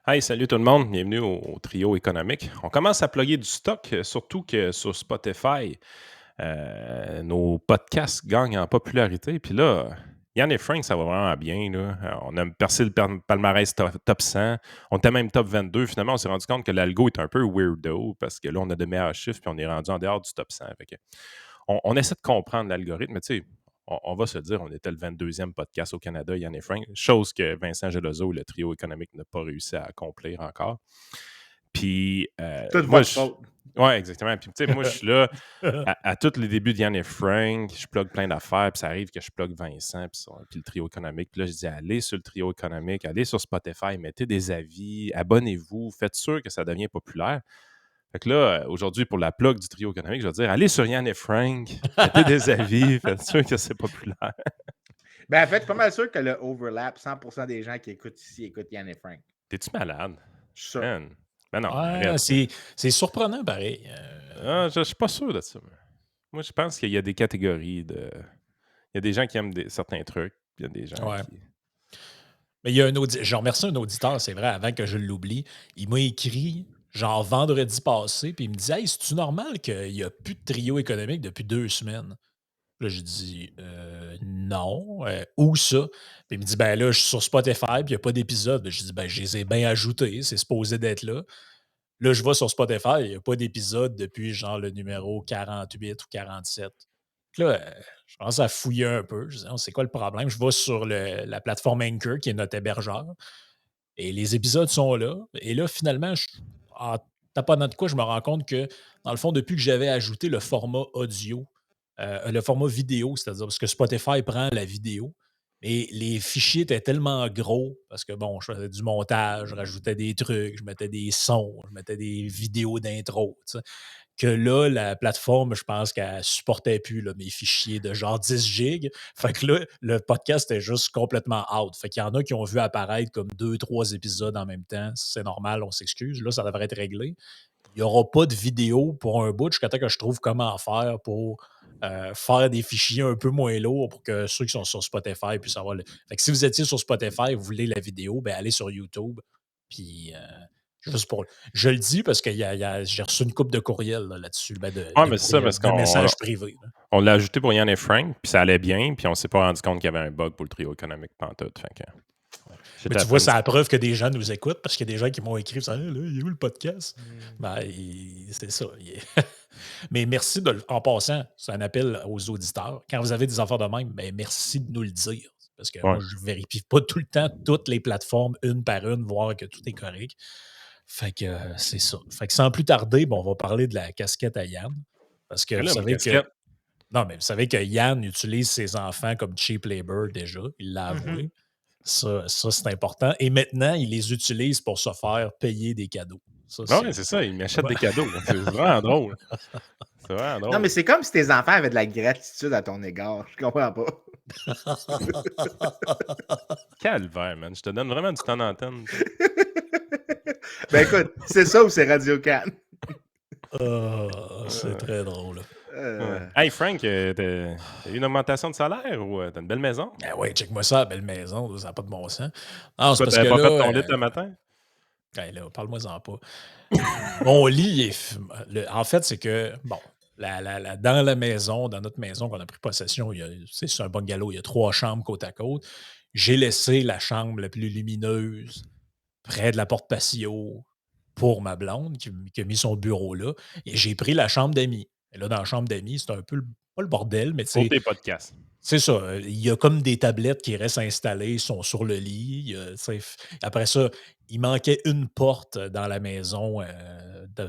Hey, salut tout le monde, bienvenue au trio économique. On commence à plugger du stock, surtout que sur Spotify, nos podcasts gagnent en popularité. Puis là, Yann et Frank, ça va vraiment bien. Là. On a percé le palmarès top 100. On était même top 22. Finalement, on s'est rendu compte que l'algo est un peu weirdo parce que là, on a de meilleurs chiffres puis on est rendu en dehors du top 100. Fait que on essaie de comprendre l'algorithme, mais tu sais, on va se le dire, on était le 22e podcast au Canada, Yann et Frank, chose que Vincent Gelozo et le trio économique n'a pas réussi à accomplir encore. Puis, Toute moi, votre faute. ouais, exactement. Puis, tu sais, moi, je suis là à tous les débuts de Yann et Frank, je plug plein d'affaires, puis ça arrive que je plug Vincent, puis le trio économique. Puis là, je dis, allez sur le trio économique, allez sur Spotify, mettez des avis, abonnez-vous, faites sûr que ça devient populaire. Fait que là, aujourd'hui, pour la plug du trio économique, je vais dire, allez sur Yann et Frank, mettez des avis, faites sûr que c'est populaire. Ben, en fait, je suis pas mal sûr que le overlap, 100% des gens qui écoutent ici écoutent Yann et Frank. T'es-tu malade? Je suis sûr. Man. Ben non, Ouais, arrête. c'est surprenant pareil. Ah, je suis pas sûr de ça. Moi, je pense qu'il y a des catégories de. Il y a des gens qui aiment certains trucs, puis il y a des gens Ouais. qui. Mais il y a je remercie un auditeur, c'est vrai, avant que je l'oublie. Il m'a écrit, genre vendredi passé, puis il me dit Hey, c'est-tu normal qu'il n'y a plus de trio économique depuis 2 semaines? Là, je dis non. Où ça? Puis il me dit Ben là, je suis sur Spotify, puis il n'y a pas d'épisode. Je dis Ben, je les ai bien ajoutés, c'est supposé d'être là. Là, je vais sur Spotify, il n'y a pas d'épisode depuis genre le numéro 48 ou 47. Là, je commence à fouiller un peu. Je dis, oh, c'est quoi le problème? Je vais sur la plateforme Anchor, qui est notre hébergeur, et les épisodes sont là. Et là, finalement, en tapant de quoi, je me rends compte que, dans le fond, depuis que j'avais ajouté le format audio, le format vidéo, c'est-à-dire parce que Spotify prend la vidéo, et les fichiers étaient tellement gros, parce que, bon, je faisais du montage, je rajoutais des trucs, je mettais des sons, je mettais des vidéos d'intro, tu sais, que là, la plateforme, je pense qu'elle supportait plus là, mes fichiers de genre 10 gigs. Fait que là, le podcast est juste complètement out. Fait qu'il y en a qui ont vu apparaître comme 2, 3 épisodes en même temps. C'est normal, on s'excuse. Là, ça devrait être réglé. Il n'y aura pas de vidéo pour un bout jusqu'à temps que je trouve comment faire pour faire des fichiers un peu moins lourds pour que ceux qui sont sur Spotify puissent avoir le. Fait que si vous étiez sur Spotify et vous voulez la vidéo, ben allez sur YouTube. Puis juste pour. Je le dis parce que j'ai reçu une couple de courriels là-dessus, ben, Ouais, de mais c'est ça, courriels, parce de qu'on messages privés. Là. on l'a ajouté pour Yann et Frank, puis ça allait bien, puis on s'est pas rendu compte qu'il y avait un bug pour le trio économique pantoute. Fait que Mais j'étais tu après vois, un c'est petit la peu. preuve que des gens nous écoutent parce qu'il y a des gens qui m'ont écrit ça, là, il est où le podcast? Ben, c'est ça. Mais merci en passant, c'est un appel aux auditeurs. Quand vous avez des affaires de même, ben merci de nous le dire. Parce que Ouais. moi, je ne vérifie pas tout le temps toutes les plateformes une par une, voir que tout est correct. Fait que c'est ça. Fait que sans plus tarder, bon, on va parler de la casquette à Yann. Parce que Mais vous là, ma savez que. casquette. Non, mais vous savez que Yann utilise ses enfants comme cheap labor déjà. Il l'a Mhm. avoué. Ça c'est important. Et maintenant, il les utilise pour se faire payer des cadeaux. Ça, Ouais, c'est. c'est ça, il m'achète Ouais. des cadeaux. C'est vraiment drôle. C'est vraiment Non, mais drôle. c'est comme si tes enfants avaient de la gratitude à ton égard. Je comprends pas. Calvaire, man. Je te donne vraiment du temps d'antenne, toi. Ben écoute, c'est ça ou c'est Radio Can? C'est très drôle. Ouais. Euh, Hey, Frank, t'as eu une augmentation de salaire ou t'as une belle maison? Ben ouais, check-moi ça, la belle maison, là, ça n'a pas de bon sens. Non, c'est Pourquoi parce t'avais que pas là, fait ton lit le matin? hey, là parle-moi-en pas. Mon lit, en fait, c'est que, bon, dans la maison, dans notre maison qu'on a pris possession, c'est un bungalow, il y a 3 chambres côte à côte. J'ai laissé la chambre la plus lumineuse près de la porte patio pour ma blonde qui a mis son bureau là. Et j'ai pris la chambre d'amis. Et là, dans la chambre d'amis, c'est un peu, pas le bordel, mais Pour tes podcasts. c'est ça. Il y a comme des tablettes qui restent installées, ils sont sur le lit. Tu sais, après ça, il manquait une porte dans la maison,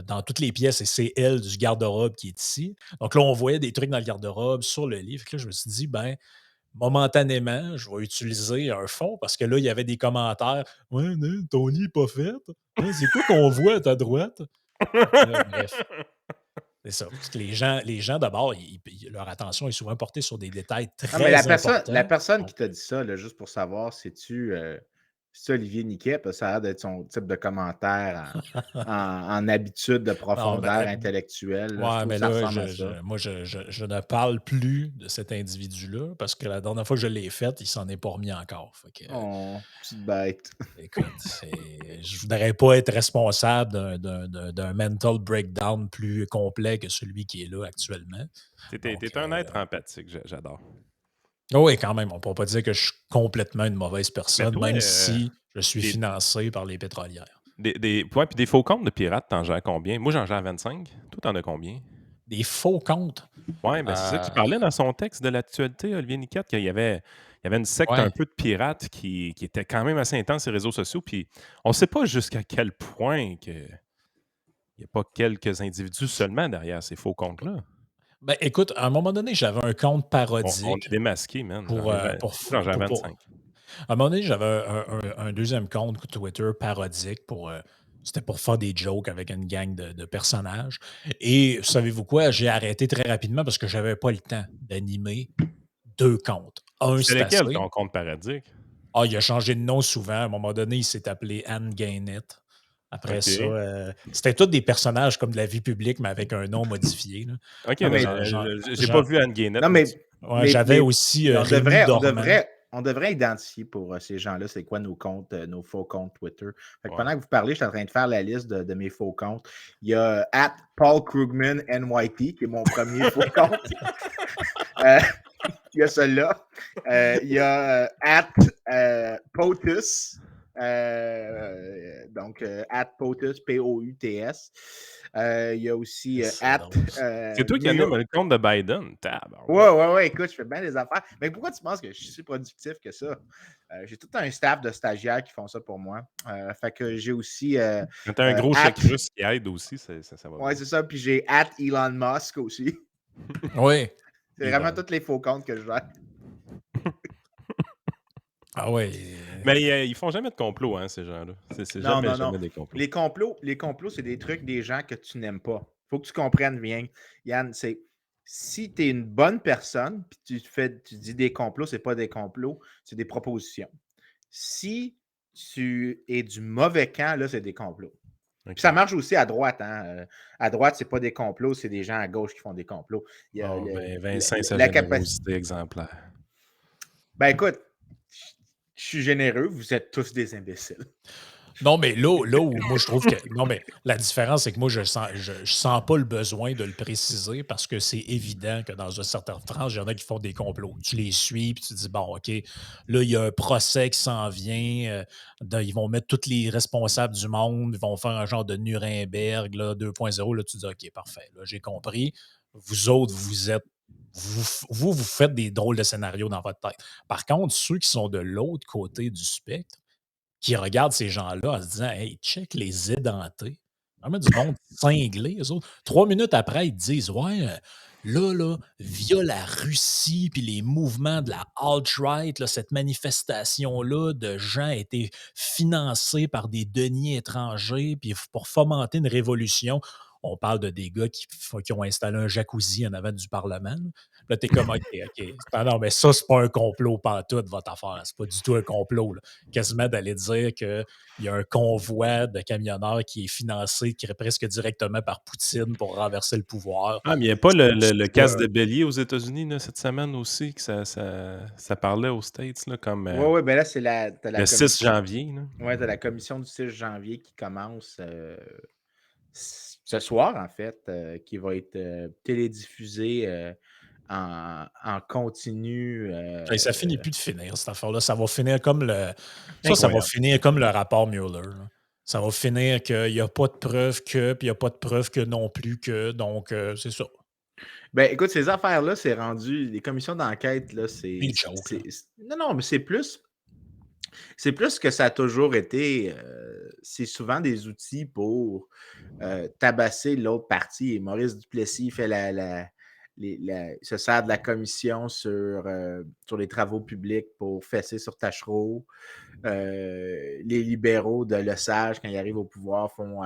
dans toutes les pièces, et c'est elle du garde-robe qui est ici. Donc là, on voyait des trucs dans le garde-robe, sur le lit. Fait que là, je me suis dit, ben, momentanément, je vais utiliser un fond parce que là, il y avait des commentaires. Ouais, non, ton lit n'est pas fait. Hein, c'est quoi qu'on voit à ta droite? Fait que là, bref. C'est ça. Parce que les gens d'abord, leur attention est souvent portée sur des détails Non, mais la très personne, la importants. personne Donc, qui t'a dit ça, là, juste pour savoir, c'est Olivier Niquet, parce que ça a l'air d'être son type de commentaire en habitude de Non, profondeur intellectuelle. Là. Je ouais, trouve que mais ça là, ressemble à ça. moi, je ne parle plus de cet individu-là parce que la dernière fois que je l'ai fait, il s'en est pas remis encore. Fait que, Oh, petite bête. écoute, je voudrais pas être responsable d'un mental breakdown plus complet que celui qui est là actuellement. Donc, T'es un être empathique, j'adore. oh oui, quand même, on ne peut pas dire que je suis complètement une mauvaise Mais personne, toi, même si je suis des, financé par les pétrolières. ouais, puis des faux comptes de pirates, t'en gères combien? Moi, j'en gère 25. Toi, t'en as combien? Des faux comptes. Ouais, ben c'est ça qu'il parlait dans son texte de l'actualité, Olivier Niquette, qu'il y avait une secte un Ouais. peu de pirates qui était quand même assez intense sur les réseaux sociaux. Puis on ne sait pas jusqu'à quel point il n'y a pas quelques individus seulement derrière ces faux comptes-là. Ben, écoute, à un moment donné, j'avais un compte On est parodique démasqué, man. pour, J'en gère 25. à un moment donné, j'avais un deuxième compte Twitter parodique c'était pour faire des jokes avec une gang de personnages. Et savez-vous quoi? J'ai arrêté très rapidement parce que j'avais pas le temps d'animer deux comptes. Un, C'était c'est lequel assez. ton compte parodique? Ah, il a changé de nom souvent. À un moment donné, il s'est appelé Anne Gainette. Après ça, OK. c'était tous des personnages comme de la vie publique, mais avec un nom modifié, là. OK, Non, mais, j'ai pas vu Anne Guénette, non, mais mais, Ouais, mais, j'avais mais, aussi mais Rémi Dormand. on devrait identifier pour ces gens-là, c'est quoi nos comptes, nos faux comptes Twitter. Fait que ouais. pendant que vous parlez, je suis en train de faire la liste de mes faux comptes. Il y a Paul Krugman NYT, qui est mon premier faux compte. Il y a celui-là. Il y a @POTUS. Donc, @POTUS, P-O-U-T-S. Il y a aussi C'est drôle. C'est toi qui New anime York. le compte de Biden. Tabarouette. Ouais, écoute, je fais bien des affaires. Mais pourquoi tu penses que je suis si productif que ça? J'ai tout un staff de stagiaires qui font ça pour moi. Fait que j'ai aussi Quand t'as un gros chèque russe qui aide aussi, ça va ouais, bien. c'est ça. Puis j'ai Elon Musk aussi. Oui. C'est vraiment tous les faux comptes que je gère. Ah ouais. Mais ils font jamais de complot, hein, ces gens-là. C'est Non, jamais, non, non. jamais des complots. Les complots, c'est des trucs des gens que tu n'aimes pas. Faut que tu comprennes bien. Yann, c'est si tu es une bonne personne, puis tu dis des complots, c'est pas des complots, c'est des propositions. Si tu es du mauvais camp, là, c'est des complots. Puis OK. ça marche aussi à droite. Hein? À droite, c'est pas des complots, c'est des gens à gauche qui font des complots. Il y a Oh, ben, Vincent, sa la capacité. générosité exemplaire. Ben écoute, je suis généreux, vous êtes tous des imbéciles. Non, mais là où moi je trouve que. Non, mais la différence, c'est que moi, je sens pas le besoin de le préciser parce que c'est évident que dans une certaine France, il y en a qui font des complots. Tu les suis, puis tu te dis, bon, OK, là, il y a un procès qui s'en vient. Ils vont mettre tous les responsables du monde, ils vont faire un genre de Nuremberg là, 2.0. Là, tu te dis, OK, parfait, là, j'ai compris. Vous autres, vous êtes. Vous faites des drôles de scénarios dans votre tête. Par contre, ceux qui sont de l'autre côté du spectre, qui regardent ces gens-là en se disant: «Hey, check les édentés». Vraiment du monde cinglé, eux autres. 3 minutes après, ils te disent: «Ouais, là, via la Russie puis les mouvements de la alt-right, là, cette manifestation-là de gens a été financés par des deniers étrangers puis pour fomenter une révolution». On parle de des gars qui ont installé un jacuzzi en avant du parlement, là. Là, tu es comme: «OK, OK. Ah non, mais ça, c'est pas un complot pantoute, votre affaire. C'est pas du tout un complot, là». Quasiment d'aller dire qu'il y a un convoi de camionneurs qui est financé presque directement par Poutine pour renverser le pouvoir. Ah, mais il n'y a pas le Ça, casse de bélier aux États-Unis là, cette semaine aussi, que ça parlait aux States, là, comme Ouais, ben là, t'as la le 6 commission. janvier. Là. Ouais, t'as la commission du 6 janvier qui commence ce soir, en fait, qui va être télédiffusée en continu. hey, ça finit plus de finir, cette affaire-là. Ça va finir comme ça va Incroyable. finir comme le rapport Mueller, là. Ça va finir qu'il n'y a pas de preuve que, puis il n'y a pas de preuve que non plus que. Donc, c'est ça. Ben, écoute, ces affaires-là, c'est rendu. Les commissions d'enquête, là, Des jokes, là. Non, mais c'est plus. C'est plus que ça a toujours été. C'est souvent des outils pour tabasser l'autre partie. Et Maurice Duplessis fait se sert de la commission sur les travaux publics pour fesser sur Tachereau. Les libéraux de Lesage, quand ils arrivent au pouvoir, font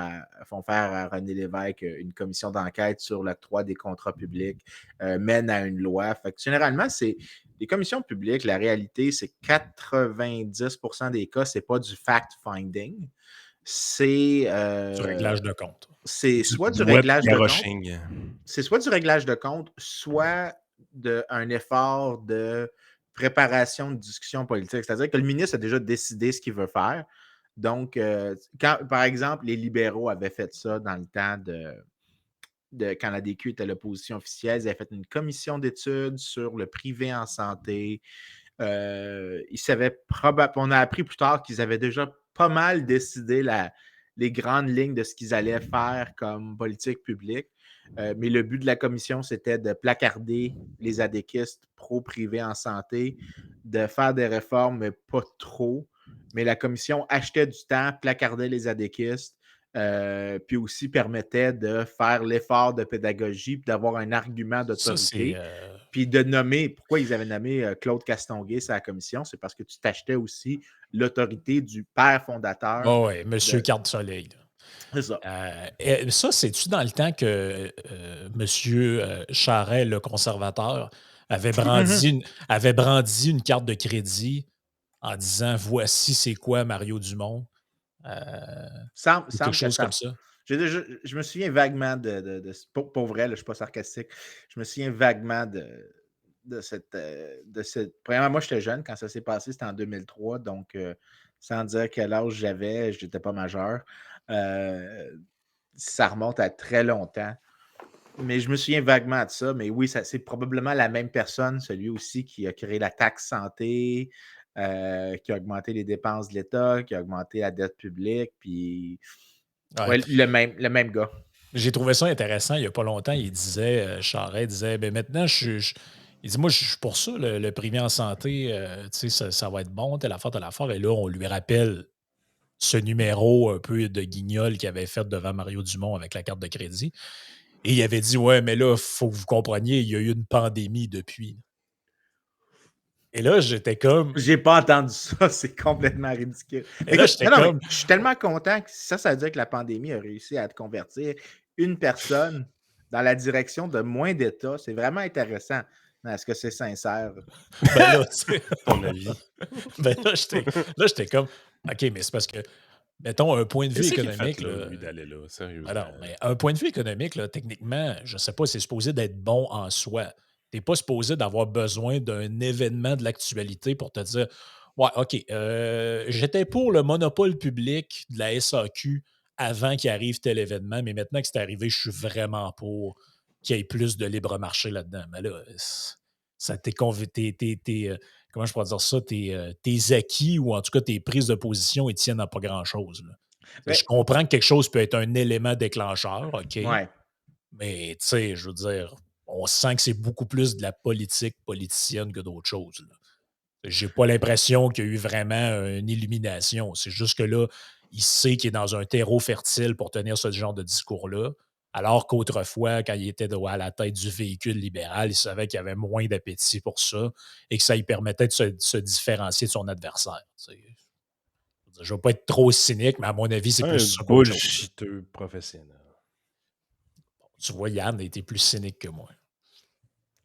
faire à René Lévesque une commission d'enquête sur l'octroi des contrats publics, mènent à une loi. Fait que généralement, les commissions publiques, la réalité, c'est que 90% des cas, c'est pas du fact-finding. C'est Du réglage de compte. c'est Du soit du web réglage de compte, garoching. c'est soit du réglage de compte, soit un effort de préparation de discussion politique. C'est-à-dire que le ministre a déjà décidé ce qu'il veut faire. Donc, par exemple, les libéraux avaient fait ça dans le temps quand la DQ était l'opposition officielle, ils avaient fait une commission d'études sur le privé en santé. Ils savaient on a appris plus tard qu'ils avaient déjà pas mal décidé les grandes lignes de ce qu'ils allaient faire comme politique publique. Mais le but de la commission, c'était de placarder les adéquistes pro-privé en santé, de faire des réformes, mais pas trop. Mais la commission achetait du temps, placardait les adéquistes, puis aussi permettait de faire l'effort de pédagogie, puis d'avoir un argument Ça, c'est. d'autorité. Puis de nommer, pourquoi ils avaient nommé Claude Castonguay sur la commission, c'est parce que tu t'achetais aussi l'autorité du père fondateur. Oh, ouais, Monsieur de... Carte-Soleil. C'est ça. Ça, c'est-tu dans le temps que Monsieur Charest, le conservateur, avait brandi une carte de crédit en disant voici c'est quoi Mario Dumont? Semble Ou quelque que chose ça. comme ça. Je me souviens vaguement pour vrai, là, je ne suis pas sarcastique, je me souviens vaguement de cette. Premièrement, moi, j'étais jeune quand ça s'est passé, c'était en 2003, donc sans dire quel âge j'avais, je n'étais pas majeur. Ça remonte à très longtemps. Mais je me souviens vaguement de ça. Mais oui, c'est probablement la même personne, celui aussi qui a créé la taxe santé, qui a augmenté les dépenses de l'État, qui a augmenté la dette publique, puis Ouais. le même gars. J'ai trouvé ça intéressant il n'y a pas longtemps. Il disait, Charest disait, ben maintenant, il dit, moi, je suis pour ça, le privé en santé, tu sais, ça va être bon, telle affaire. Et là, on lui rappelle ce numéro un peu de guignol qu'il avait fait devant Mario Dumont avec la carte de crédit. Et il avait dit, ouais, mais là, il faut que vous compreniez, il y a eu une pandémie depuis. Et là, j'étais comme. J'ai pas entendu ça, c'est complètement ridicule. Et là, j'étais comme. Je suis tellement content que ça veut dire que la pandémie a réussi à te convertir une personne dans la direction de moins d'État. C'est vraiment intéressant. Mais est-ce que c'est sincère? Ben là, tu sais. Ton avis. Ben là, j'étais comme. OK, mais c'est parce que, mettons, un point de vue Qu'est-ce qu'il a économique. fait, là, Là, lui, d'aller là, sérieusement? alors, mais un point de vue économique, là, techniquement, je ne sais pas, c'est supposé d'être bon en soi. Tu n'es pas supposé d'avoir besoin d'un événement de l'actualité pour te dire ouais, OK, j'étais pour le monopole public de la SAQ avant qu'il arrive tel événement, mais maintenant que c'est arrivé, je suis vraiment pour qu'il y ait plus de libre marché là-dedans. Mais là, ça comment je pourrais dire ça? Tes acquis ou en tout cas tes prises de position, ils tiennent à pas grand-chose. Là. Mais, Je comprends que quelque chose peut être un élément déclencheur, OK? ouais. Mais, tu sais, je veux dire, on sent que c'est beaucoup plus de la politique politicienne que d'autres choses. Là. J'ai pas l'impression qu'il y a eu vraiment une illumination. C'est juste que là, il sait qu'il est dans un terreau fertile pour tenir ce genre de discours-là. Alors qu'autrefois, quand il était à la tête du véhicule libéral, il savait qu'il y avait moins d'appétit pour ça et que ça lui permettait de se différencier de son adversaire. Tu sais. Je ne veux pas être trop cynique, mais à mon avis, c'est plus ça qu'autre chose. Bullshiteux professionnel. Tu vois, Yann a été plus cynique que moi.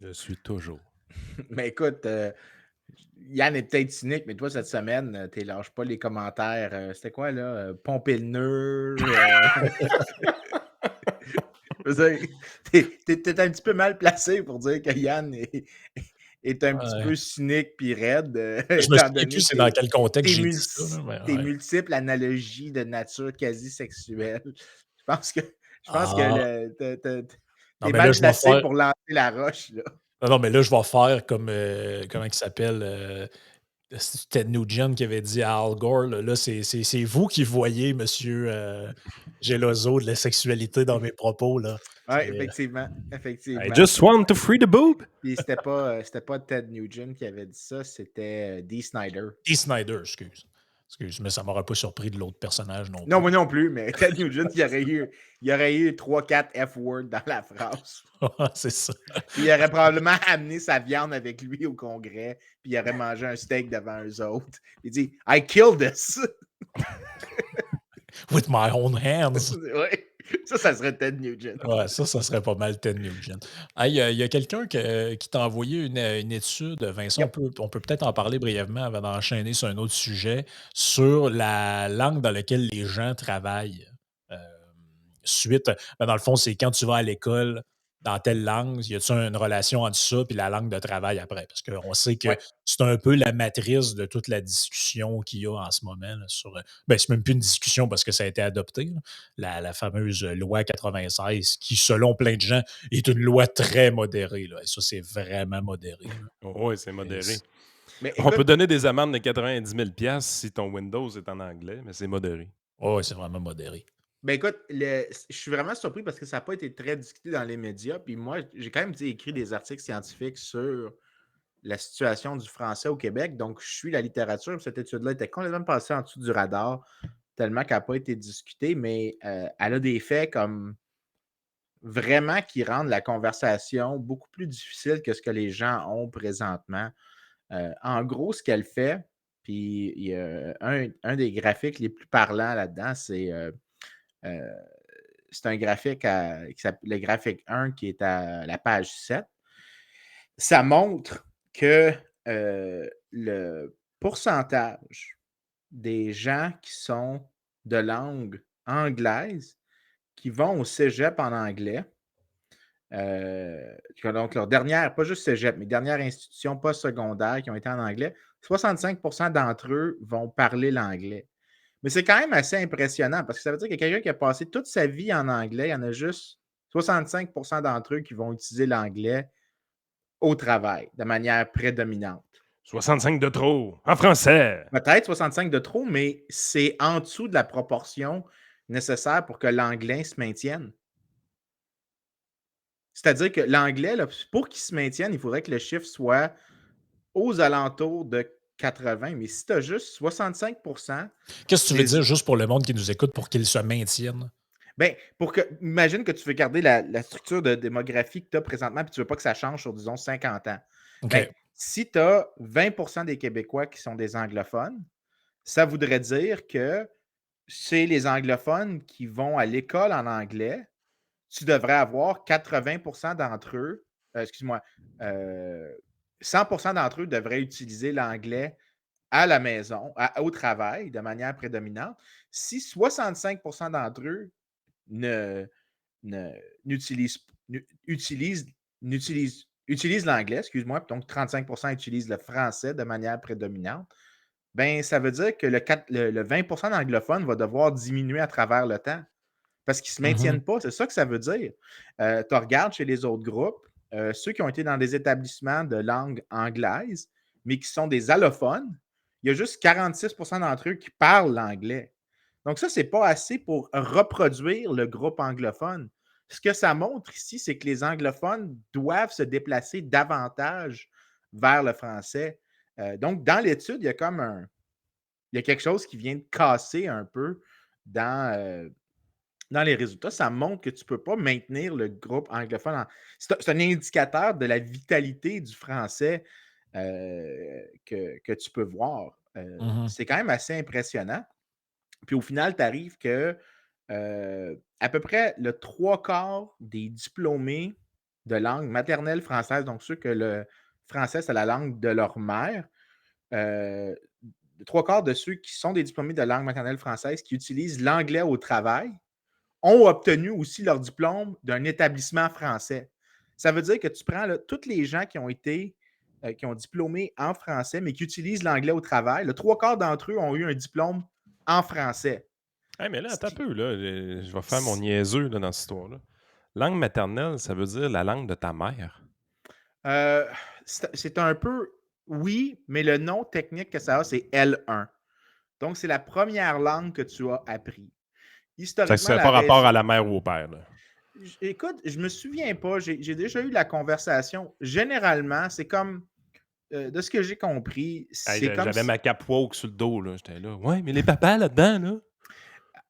Je suis toujours. Mais écoute, Yann est peut-être cynique, mais toi, cette semaine, tu lâches pas les commentaires. C'était quoi, là? Pomper le nœud. T'es un petit peu mal placé pour dire que Yann est un petit peu cynique puis raide. Je me souviens plus c'est dans quel contexte j'ai dit ça. Tes multiples analogies de nature quasi sexuelle. Je pense que t'es mal placé pour lancer la roche. Là. Non, mais là, je vais faire comme, comment il s'appelle, c'est Ted Nugent qui avait dit à Al Gore, là c'est vous qui voyez, monsieur Geloso, de la sexualité dans mes propos. Oui, effectivement. I just want to free the boob. Puis c'était pas Ted Nugent qui avait dit ça, c'était Dee Snider. Dee Snider, excuse, mais ça m'aurait pas surpris de l'autre personnage non plus. Non, moi non plus, mais Ted Nugent, il y aurait eu 3-4 F-words dans la phrase. C'est ça. Puis il aurait probablement amené sa viande avec lui au congrès, puis il aurait mangé un steak devant eux autres. Il dit « I killed this! » With my own hands. Oui. Ça serait Ted Nugent. Ouais, ça serait pas mal Ted Nugent. Hey, il y a quelqu'un qui t'a envoyé une étude, Vincent, Yep. on peut peut-être en parler brièvement avant d'enchaîner sur un autre sujet, sur la langue dans laquelle les gens travaillent. Euh, suite, dans le fond, c'est quand tu vas à l'école, dans telle langue, y a-t-il une relation entre ça et la langue de travail après? Parce qu'on sait que Ouais. c'est un peu la matrice de toute la discussion qu'il y a en ce moment là, sur. Ben, c'est même plus une discussion parce que ça a été adopté, là, la fameuse loi 96, qui, selon plein de gens, est une loi très modérée. Là. Et ça, c'est vraiment modéré. Là. Oui, c'est Et modéré. Mais On peut écoute, donner des amendes de 90 000 si ton Windows est en anglais, mais c'est modéré. ouais, c'est vraiment modéré. je suis vraiment surpris parce que ça n'a pas été très discuté dans les médias. Puis moi, j'ai quand même écrit des articles scientifiques sur la situation du français au Québec. Donc, je suis la littérature. Cette étude-là était complètement passée en dessous du radar, tellement qu'elle n'a pas été discutée, mais elle a des faits comme vraiment qui rendent la conversation beaucoup plus difficile que ce que les gens ont présentement. En gros, ce qu'elle fait, puis il y a un des graphiques les plus parlants là-dedans, euh, c'est un graphique qui s'appelle le graphique 1 qui est à la page 7. Ça montre que le pourcentage des gens qui sont de langue anglaise, qui vont au cégep en anglais, donc leur dernière, pas juste cégep, mais dernière institution postsecondaire qui ont été en anglais, 65 d'entre eux vont parler l'anglais. Mais c'est quand même assez impressionnant parce que ça veut dire que quelqu'un qui a passé toute sa vie en anglais, il y en a juste 65 d'entre eux qui vont utiliser l'anglais au travail de manière prédominante. 65 de trop, en français. Peut-être 65 de trop, mais c'est en dessous de la proportion nécessaire pour que l'anglais se maintienne. C'est-à-dire que l'anglais, là, pour qu'il se maintienne, il faudrait que le chiffre soit aux alentours de 80. Mais si tu as juste 65 Qu'est-ce que tu veux des. dire, juste pour le monde qui nous écoute, pour qu'ils se maintiennent? Ben, imagine que tu veux garder la structure de démographie que tu as présentement, puis tu ne veux pas que ça change sur, disons, 50 ans. Ben, OK. si tu as 20 des Québécois qui sont des anglophones, ça voudrait dire que c'est les anglophones qui vont à l'école en anglais. Tu devrais avoir 80 d'entre eux, excuse-moi, 100 d'entre eux devraient utiliser l'anglais à la maison, au travail, de manière prédominante. Si 65 d'entre eux ne, ne- n'utilisent, utilisent l'anglais, excuse-moi, donc 35 utilisent le français de manière prédominante, ben, ça veut dire que le 20 d'anglophones va devoir diminuer à travers le temps parce qu'ils ne se Mhm. maintiennent pas. C'est ça que ça veut dire. Tu regardes chez les autres groupes, ceux qui ont été dans des établissements de langue anglaise, mais qui sont des allophones, il y a juste 46 d'entre eux qui parlent l'anglais. Donc, ça, ce n'est pas assez pour reproduire le groupe anglophone. Ce que ça montre ici, c'est que les anglophones doivent se déplacer davantage vers le français. Donc, dans l'étude, il y a quelque chose qui vient de casser un peu dans les résultats. Ça montre que tu ne peux pas maintenir le groupe anglophone. C'est un indicateur de la vitalité du français que tu peux voir. Mhm. C'est quand même assez impressionnant. Puis au final, tu arrives que à peu près le trois quarts des diplômés de langue maternelle française, donc ceux que le français, c'est la langue de leur mère, euh, trois quarts de ceux qui sont des diplômés de langue maternelle française qui utilisent l'anglais au travail ont obtenu aussi leur diplôme d'un établissement français. Ça veut dire que tu prends là, tous les gens qui ont diplômé en français, mais qui utilisent l'anglais au travail. Le trois quarts d'entre eux ont eu un diplôme en français. Hey, mais là, Ce attends un qui- peu, là. Je vais faire mon niaiseux là, dans cette histoire-là. Langue maternelle, ça veut dire la langue de ta mère. euh, c'est un peu, oui, mais le nom technique que ça a, c'est L1. Donc, c'est la première langue que tu as appris. Ça Historiquement, n'a la pas rapport raison. à la mère ou au père. Là. Écoute, je me souviens pas. J'ai déjà eu la conversation. Généralement, c'est comme de ce que j'ai compris, Hey, c'est comme j'avais si, ma cape woke sur le dos. Là. J'étais là. Ouais, mais les papas là-dedans, là.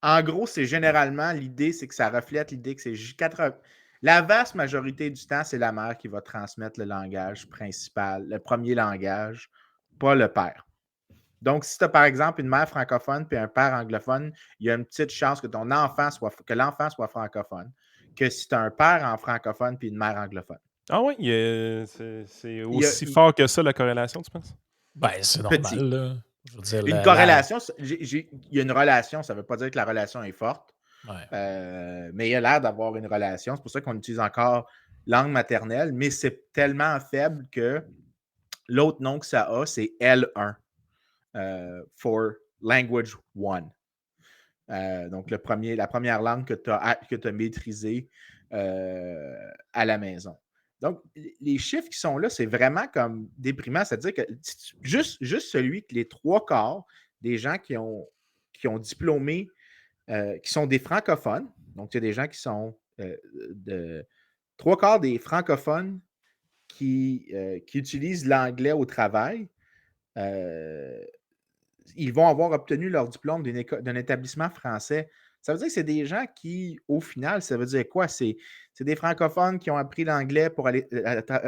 en gros, c'est généralement l'idée, c'est que ça reflète l'idée que c'est 80. La vaste majorité du temps, c'est la mère qui va transmettre le langage principal, le premier langage, pas le père. Donc, si tu as par exemple une mère francophone puis un père anglophone, il y a une petite chance que l'enfant soit francophone que si tu as un père en francophone puis une mère anglophone. Ah oui, c'est Il y a aussi fort que ça, la corrélation, tu penses? Ben, c'est normal, petit. là. Je veux dire, Une corrélation, il y a une relation, ça ne veut pas dire que la relation est forte, ouais. mais il y a l'air d'avoir une relation. C'est pour ça qu'on utilise encore langue maternelle, mais c'est tellement faible que l'autre nom que ça a, c'est L1, for Language 1. Donc, la première langue que tu as maîtrisée à la maison. Donc, les chiffres qui sont là, c'est vraiment comme déprimant. C'est-à-dire que juste celui que les 3/4 des gens qui ont diplômé, qui sont des francophones, donc il y a des gens qui sont 3/4 des francophones qui utilisent l'anglais au travail, ils vont avoir obtenu leur diplôme d'un établissement français. Ça veut dire que c'est des gens qui, au final, ça veut dire quoi? C'est des francophones qui ont appris l'anglais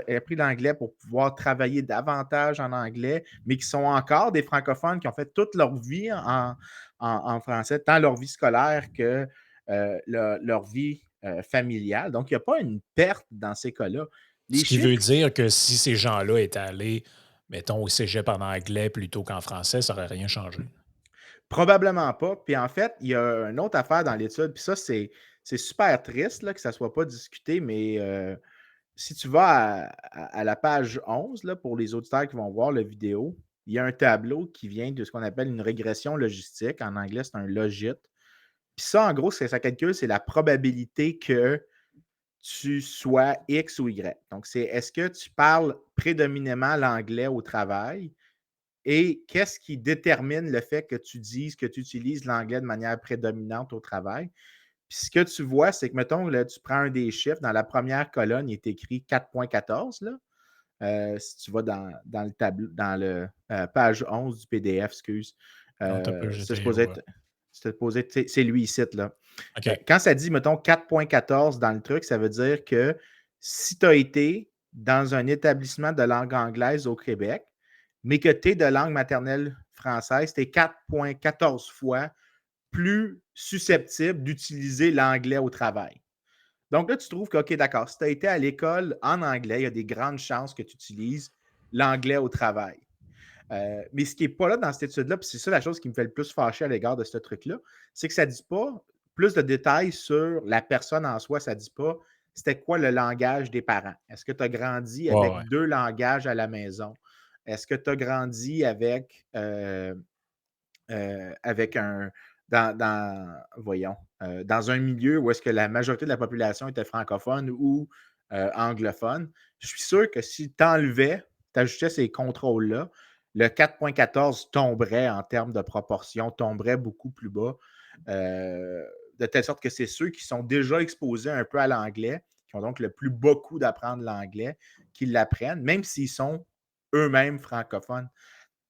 appris l'anglais pour pouvoir travailler davantage en anglais, mais qui sont encore des francophones qui ont fait toute leur vie en français, tant leur vie scolaire que leur vie familiale. Donc, il n'y a pas une perte dans ces cas-là. Les Ce qui veut chiffres dire que si ces gens-là étaient allés, mettons, au cégep en anglais plutôt qu'en français, ça n'aurait rien changé. probablement pas. Puis en fait, il y a une autre affaire dans l'étude, puis ça, c'est super triste là, que ça ne soit pas discuté, mais si tu vas à la page 11, là, pour les auditeurs qui vont voir la vidéo, il y a un tableau qui vient de ce qu'on appelle une régression logistique. En anglais, c'est un logit. Puis ça, en gros, ce que ça calcule, c'est la probabilité que tu sois X ou Y. Donc, c'est est-ce que tu parles prédominément l'anglais au travail? Et qu'est-ce qui détermine le fait que tu dises que tu utilises l'anglais de manière prédominante au travail? Puis ce que tu vois, c'est que, mettons, là, tu prends un des chiffres, dans la première colonne, il est écrit 4,14. Si tu vas dans le tableau, dans le page 11 du PDF, excuse. Attends un peu, C'est j'étais supposé où? être. C'est lui ici, là. OK. Quand ça dit, mettons, 4,14 dans le truc, ça veut dire que si tu as été dans un établissement de langue anglaise au Québec, mais que tu es de langue maternelle française, tu es 4,14 fois plus susceptible d'utiliser l'anglais au travail. Donc là, tu trouves que, OK, d'accord, si tu as été à l'école en anglais, il y a des grandes chances que tu utilises l'anglais au travail. Mais ce qui n'est pas là dans cette étude-là, puis c'est ça la chose qui me fait le plus fâcher à l'égard de ce truc-là, c'est que ça ne dit pas plus de détails sur la personne en soi. Ça ne dit pas c'était quoi le langage des parents. Est-ce que tu as grandi Ouais, avec ouais. 2 langages à la maison? Est-ce que tu as grandi avec un voyons, dans un milieu où est-ce que la majorité de la population était francophone ou anglophone? Je suis sûr que si tu enlevais, tu ajoutais ces contrôles-là, le 4,14 tomberait en termes de proportion, tomberait beaucoup plus bas, de telle sorte que c'est ceux qui sont déjà exposés un peu à l'anglais, qui ont donc le plus bas coût d'apprendre l'anglais, qui l'apprennent, même s'ils sont eux-mêmes francophones.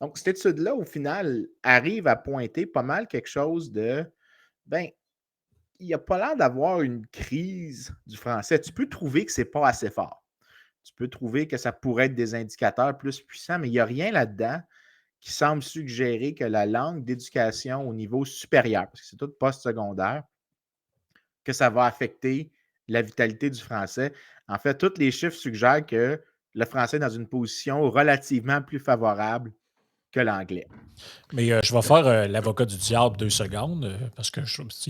Donc, cette étude-là, au final, arrive à pointer pas mal quelque chose de, ben, il n'y a pas l'air d'avoir une crise du français. Tu peux trouver que c'est pas assez fort. Tu peux trouver que ça pourrait être des indicateurs plus puissants, mais il n'y a rien là-dedans qui semble suggérer que la langue d'éducation au niveau supérieur, parce que c'est tout post-secondaire, que ça va affecter la vitalité du français. En fait, tous les chiffres suggèrent que le français est dans une position relativement plus favorable que l'anglais. Mais je vais faire l'avocat du diable 2 secondes, parce que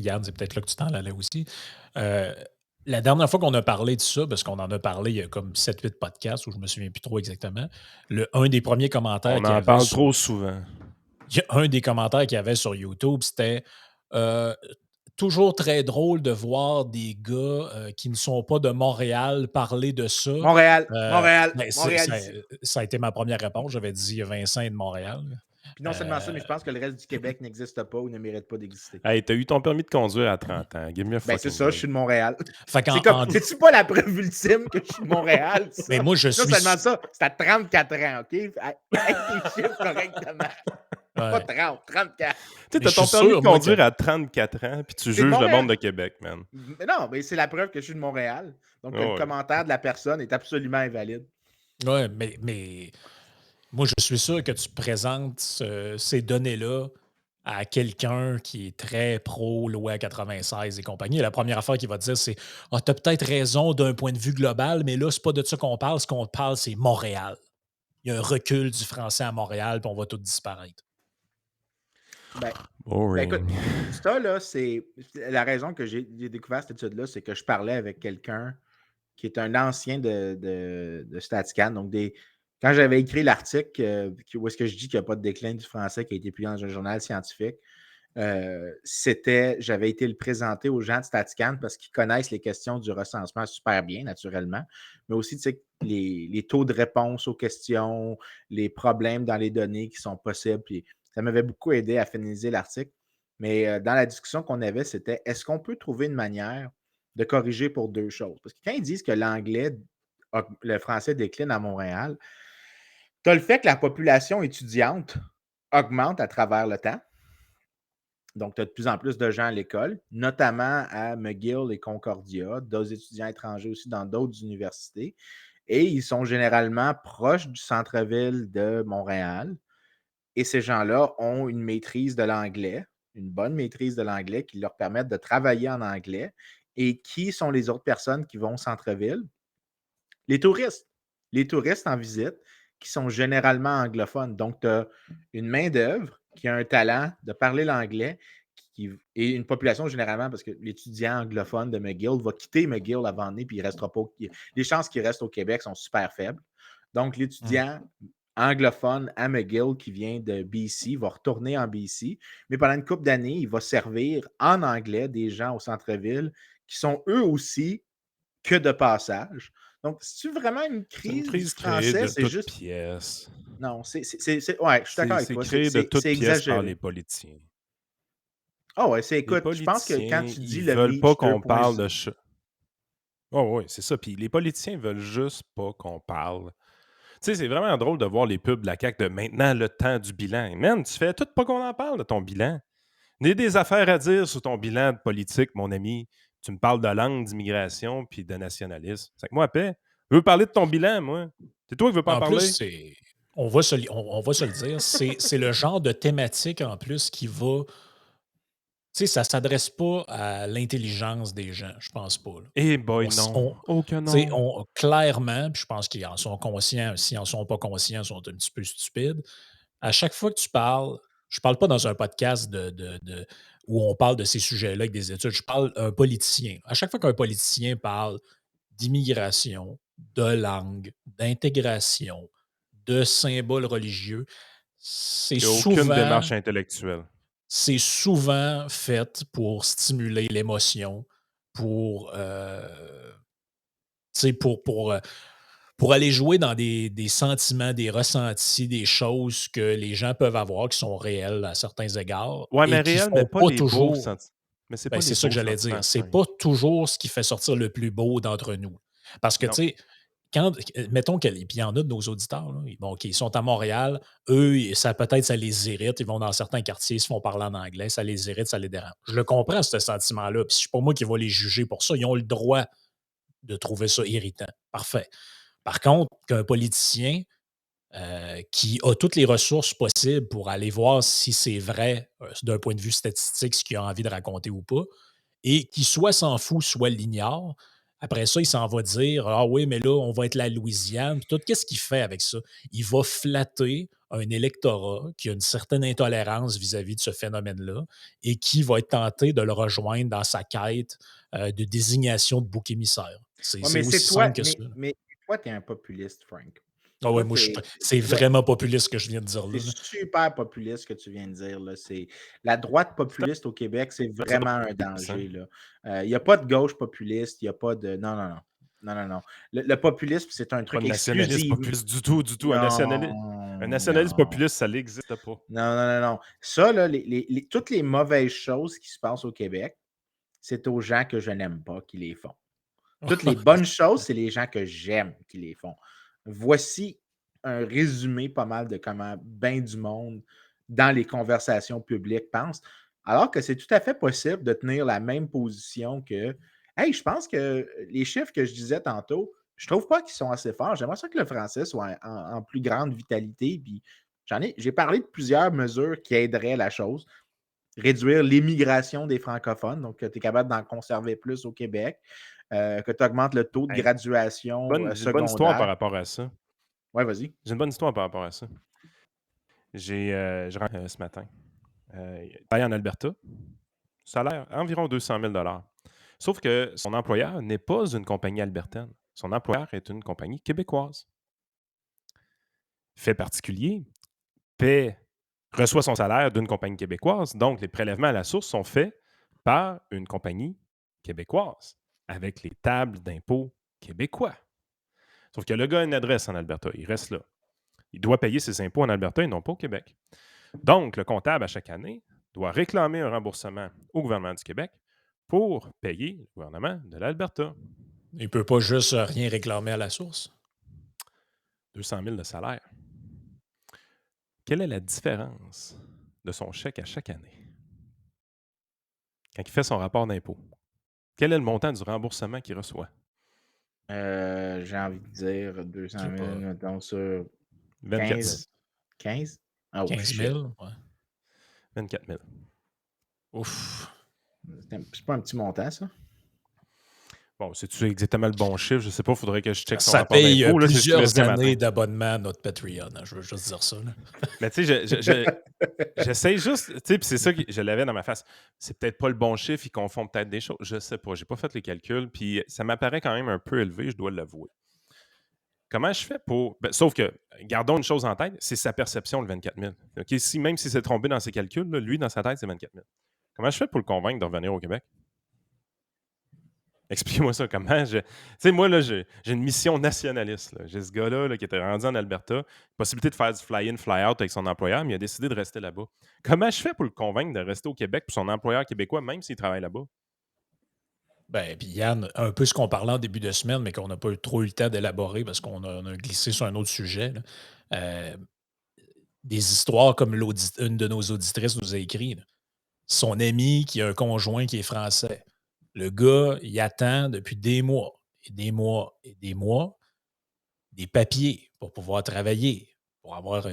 Yann, c'est peut-être là que tu t'en allais aussi. La dernière fois qu'on a parlé de ça, parce qu'on en a parlé il y a comme 7-8 podcasts, où je ne me souviens plus trop exactement, un des premiers commentaires On qu'il y en avait parle trop souvent. un des commentaires qu'il y avait sur YouTube, c'était euh, toujours très drôle de voir des gars qui ne sont pas de Montréal parler de ça. Montréal, Montréal, Ben, Montréal ici. ça a été ma première réponse. J'avais dit Vincent est de Montréal. Puis non seulement ça, mais je pense que le reste du Québec n'existe pas ou ne mérite pas d'exister. Hey, t'as eu ton permis de conduire à 30 ans. Give me a Ben, c'est fucking ça, je break. suis de Montréal. Fait qu'en- C'est comme, en- c'est-tu pas la preuve ultime que je suis de Montréal, ça? Mais moi, je Non suis. seulement ça, c'est à 34 ans, OK? Avec tes chiffres correctement. Pas Ouais. 30, 34. Tu sais, Mais t'as je ton suis permis sûr, de moi, conduire que- à 34 ans, puis tu C'est de juges le Montréal. monde de Québec, man. Mais non, mais c'est la preuve que je suis de Montréal. Donc, Ouais, le ouais. commentaire de la personne est absolument invalide. Ouais, mais Moi, je suis sûr que tu présentes ces données-là à quelqu'un qui est très pro loi 96 et compagnie. La première affaire qu'il va te dire, c'est ah, tu as peut-être raison d'un point de vue global, mais là, c'est pas de ça qu'on parle. Ce qu'on parle, c'est Montréal. Il y a un recul du français à Montréal, puis on va tout disparaître. Ben, écoute, Boring. ça, là, c'est la raison que j'ai découvert cette étude-là, c'est que je parlais avec quelqu'un qui est un ancien de StatCan. Donc, quand j'avais écrit l'article où est-ce que je dis qu'il n'y a pas de déclin du français qui a été publié dans un journal scientifique, j'avais été le présenter aux gens de StatCan parce qu'ils connaissent les questions du recensement super bien, naturellement, mais aussi, tu sais, les taux de réponse aux questions, les problèmes dans les données qui sont possibles. Puis ça m'avait beaucoup aidé à finaliser l'article. Mais dans la discussion qu'on avait, c'était est-ce qu'on peut trouver une manière de corriger pour deux choses? Parce que quand ils disent que le français décline à Montréal, tu as le fait que la population étudiante augmente à travers le temps. Donc, tu as de plus en plus de gens à l'école, notamment à McGill et Concordia, d'autres étudiants étrangers aussi dans d'autres universités. Et ils sont généralement proches du centre-ville de Montréal. Et ces gens-là ont une maîtrise de l'anglais, une bonne maîtrise de l'anglais qui leur permettent de travailler en anglais. Et qui sont les autres personnes qui vont au centre-ville? Les touristes. Les touristes en visite qui sont généralement anglophones. Donc, tu as une main-d'œuvre qui a un talent de parler l'anglais et une population généralement, parce que l'étudiant anglophone de McGill va quitter McGill à un moment donné, puis il restera pas. Les chances qu'il reste au Québec sont super faibles. Donc, l'étudiant anglophone à McGill qui vient de BC va retourner en BC, mais pendant une couple d'années, il va servir en anglais des gens au centre-ville qui sont eux aussi que de passage. Donc, c'est-tu vraiment une C'est une crise du crise créée français? de C'est toutes juste. pièces. Non, ouais, je suis d'accord avec C'est toi. créé de toutes C'est pièces par les exagéré. politiciens. Ah ouais, Les écoute, je pense que quand politiciens, tu dis ils le veulent pas Beach qu'on parle 2.0, de... Oh oui, c'est ça. Puis les politiciens veulent juste pas qu'on parle. Tu sais, c'est vraiment drôle de voir les pubs de la CAQ de maintenant le temps du bilan. Man, tu fais tout pas qu'on en parle de ton bilan. Il y a des affaires à dire sur ton bilan de politique, mon ami. Tu me parles de langue, d'immigration, puis de nationalisme. C'est que moi, paix. Je veux parler de ton bilan, moi. C'est toi qui veux pas en En plus, parler? on va se le dire, c'est le genre de thématique en plus qui va. Tu sais, ça s'adresse pas à l'intelligence des gens, je pense pas. Là. Eh boy, non. On, Oh que tu sais, non. clairement, puis je pense qu'ils en sont conscients, s'ils en sont pas conscients, ils sont un petit peu stupides. À chaque fois que tu parles, je parle pas dans un podcast où on parle de ces sujets-là avec des études, je parle d'un politicien. À chaque fois qu'un politicien parle d'immigration, de langue, d'intégration, de symboles religieux, c'est Il n'y a aucune souvent démarche intellectuelle. c'est souvent fait pour stimuler l'émotion, pour, tu sais, pour aller jouer dans des sentiments, des ressentis, des choses que les gens peuvent avoir qui sont réelles à certains égards Ouais, mais et qui réel, mais font pas pas les beaux toujours. sentiments. Mais c'est Ben, pas c'est les ça que beaux j'allais sentiments, dire. C'est Frank. pas toujours ce qui fait sortir le plus beau d'entre nous. Parce que, tu Non. sais, quand, mettons qu'il y en a de nos auditeurs, là, bon, qui sont à Montréal, eux, peut-être ça les irrite, ils vont dans certains quartiers, ils se font parler en anglais, ça les irrite, ça les dérange. Je le comprends, ce sentiment-là, puis c'est pas moi qui vais les juger pour ça, ils ont le droit de trouver ça irritant. Parfait. Par contre, qu'un politicien qui a toutes les ressources possibles pour aller voir si c'est vrai d'un point de vue statistique, ce qu'il a envie de raconter ou pas, et qui soit s'en fout, soit l'ignore. Après ça, il s'en va dire ah oui, mais là, on va être la Louisiane. Puis tout, qu'est-ce qu'il fait avec ça? Il va flatter un électorat qui a une certaine intolérance vis-à-vis de ce phénomène-là et qui va être tenté de le rejoindre dans sa quête de désignation de bouc émissaire. Ouais, C'est aussi simple que ça. mais toi, tu es un populiste, Frank. Ah ouais, Toi, moi, c'est ouais, vraiment populiste ce que je viens de dire là. c'est Là. super populiste ce que tu viens de dire. Là. La droite C'est populiste au Québec, c'est un peu ça, vraiment un populiste, hein. danger. Il n'y a pas de gauche populiste, il n'y a pas de. Non, non, non. Non, non, non. Le populisme, c'est un Pas truc de nationaliste exclusif. populiste du tout, du tout. Un Non, nationaliste non. populiste, ça n'existe pas. Non, non, non, non. Ça, là, toutes les mauvaises choses qui se passent au Québec, c'est aux gens que je n'aime pas qui les font. Toutes les bonnes choses, c'est les gens que j'aime qui les font. Voici un résumé pas mal de comment bien du monde dans les conversations publiques pense, alors que c'est tout à fait possible de tenir la même position que hey, je pense que les chiffres que je disais tantôt, Je trouve pas qu'ils sont assez forts. J'aimerais ça que le français soit en plus grande vitalité. Puis j'ai parlé de plusieurs mesures qui aideraient la chose. Réduire l'émigration des francophones, donc que tu es capable d'en conserver plus au Québec, que tu augmentes le taux de Hey, graduation j'ai une bonne histoire par secondaire. rapport à ça. Ouais, vas-y. J'ai une bonne histoire par rapport à ça. Je rentre ce matin. Il travaille en Alberta. Salaire environ 200 000 Sauf que son employeur n'est pas une compagnie albertaine. Son employeur est une compagnie québécoise. Fait particulier, reçoit son salaire d'une compagnie québécoise, donc les prélèvements à la source sont faits par une compagnie québécoise avec les tables d'impôts québécois. Sauf que le gars a une adresse en Alberta, il reste là. Il doit payer ses impôts en Alberta et non pas au Québec. Donc, le comptable, à chaque année, doit réclamer un remboursement au gouvernement du Québec pour payer le gouvernement de l'Alberta. Il ne peut pas juste rien réclamer à la source. 200 000 de salaire. Quelle est la différence de son chèque à chaque année? Quand il fait son rapport d'impôt, quel est le montant du remboursement qu'il reçoit? J'ai envie de dire 200 Je sais 000, pas, mettons sur 24 000. 15. 15? Oh 15 shit. 000. Ouais. 24 000. Ouf. C'est pas un petit montant, ça? Bon, c'est-tu exactement le bon chiffre? Je ne sais pas, il faudrait que je check son Ça rapport paye d'impôt. Là, c'est ce qu'il me plusieurs dit un matin. années d'abonnement à notre Patreon. Hein, je veux juste dire ça. Là. Mais tu sais, j'essaie juste, tu sais, puis c'est ça que je l'avais dans ma face. C'est peut-être pas le bon chiffre, ils confondent peut-être des choses. Je sais pas, j'ai pas fait les calculs, puis ça m'apparaît quand même un peu élevé, je dois l'avouer. Comment je fais pour. Sauf que, gardons une chose en tête, c'est sa perception, le 24 000. OK, même s'il s'est trompé dans ses calculs, là, lui, dans sa tête, c'est 24 000. Comment je fais pour le convaincre de revenir au Québec? Expliquez-moi ça, comment je. Tu sais, moi, là, j'ai une mission nationaliste. Là. J'ai ce gars-là qui était rendu en Alberta, possibilité de faire du fly-in, fly-out avec son employeur, mais il a décidé de rester là-bas. Comment je fais pour le convaincre de rester au Québec pour son employeur québécois, même s'il travaille là-bas? Ben, puis Yann, un peu ce qu'on parlait en début de semaine, mais qu'on n'a pas trop eu le temps d'élaborer parce on a glissé sur un autre sujet. Là. Euh, des histoires comme une de nos auditrices nous a écrit. Là. Son ami qui a un conjoint qui est français. Le gars, il attend depuis des mois et des mois et des mois des papiers pour pouvoir travailler, pour avoir,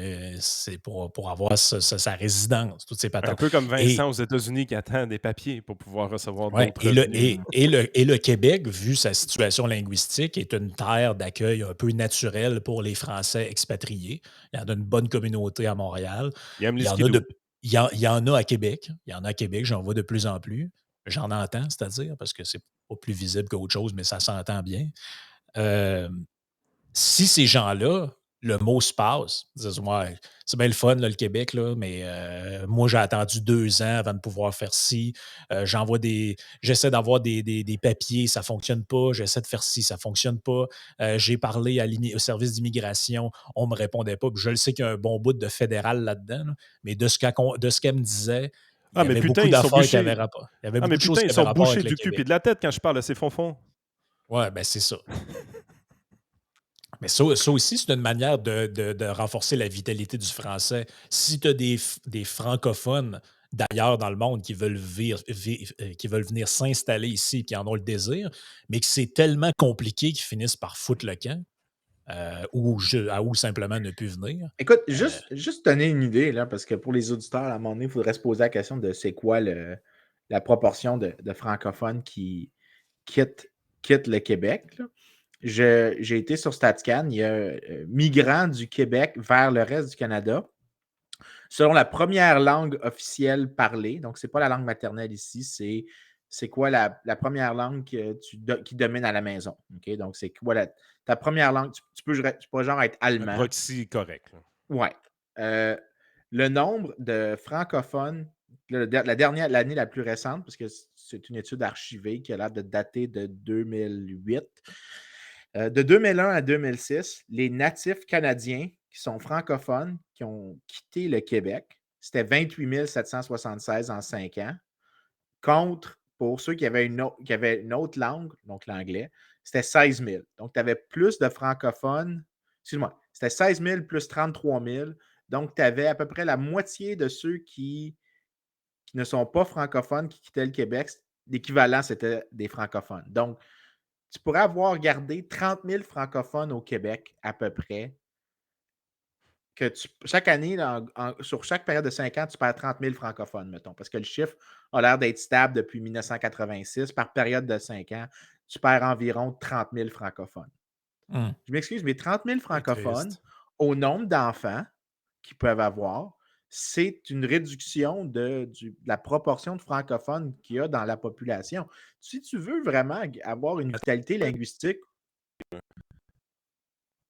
pour avoir sa résidence, toutes ces Un patentes. peu comme Et Vincent aux États-Unis qui attend des papiers pour pouvoir recevoir Ouais, d'autres revenus. et le Québec, vu sa situation linguistique, est une terre d'accueil un peu naturelle pour les Français expatriés. Il y en a une bonne communauté à Montréal. Il aime Il les y en a, skidoo. il y en a à Québec. Il y en a à Québec, j'en vois de plus en plus. J'en entends, c'est-à-dire, parce que c'est pas plus visible qu'autre chose, mais ça s'entend bien. Euh, Si ces gens-là, le mot se passe, ils disent ouais, c'est bien le fun, là, le Québec, là, mais moi, j'ai attendu 2 ans avant de pouvoir faire ci. J'essaie d'avoir des papiers, ça ne fonctionne pas. J'essaie de faire ci, ça ne fonctionne pas. J'ai parlé au service d'immigration, on ne me répondait pas. Puis je le sais qu'il y a un bon bout de fédéral là-dedans, là, mais de ce qu'elle me disait, il Ah, y mais avait putain, beaucoup ils sont d'affaires qui avaient bouchés. rapport. Il y avait Ah, beaucoup mais de choses putain, qui ils avaient sont rapport bouchés avec le du cul et Québec. de la tête quand je parle à ces fonds. Ouais, ben c'est ça. Mais ça aussi, c'est une manière de renforcer la vitalité du français. Si tu as des francophones d'ailleurs dans le monde qui veulent qui veulent venir s'installer ici, qui en ont le désir, mais que c'est tellement compliqué qu'ils finissent par foutre le camp ou simplement ne plus venir. Écoute, euh, juste donner une idée, là, parce que pour les auditeurs, à un moment donné, il faudrait se poser la question de c'est quoi la proportion de francophones qui quittent le Québec. Là. J'ai été sur StatCan, il y a migrants du Québec vers le reste du Canada. Selon la première langue officielle parlée, donc c'est pas la langue maternelle ici, c'est quoi la première langue qui domine à la maison. OK? Donc, c'est quoi ta première langue? Tu peux pas genre être Un allemand. proxy correct. Là. Ouais. Le nombre de francophones, l'année la plus récente, parce que c'est une étude archivée qui a l'air de dater de 2008. De 2001 à 2006, les natifs canadiens qui sont francophones, qui ont quitté le Québec, c'était 28 776 en 5 ans, contre, pour ceux qui avaient une autre langue, donc l'anglais, c'était 16 000. Donc, tu avais plus de francophones. Excuse-moi, c'était 16 000 plus 33 000. Donc, tu avais à peu près la moitié de ceux qui ne sont pas francophones qui quittaient le Québec. L'équivalent, c'était des francophones. Donc, tu pourrais avoir gardé 30 000 francophones au Québec, à peu près, chaque année, là, sur chaque période de 5 ans, tu perds 30 000 francophones, mettons, parce que le chiffre a l'air d'être stable depuis 1986. Par période de 5 ans, tu perds environ 30 000 francophones. Hum, Je m'excuse, mais 30 000 C'est francophones, triste. au nombre d'enfants qu'ils peuvent avoir, c'est une réduction de la proportion de francophones qu'il y a dans la population. Si tu veux vraiment avoir une vitalité linguistique,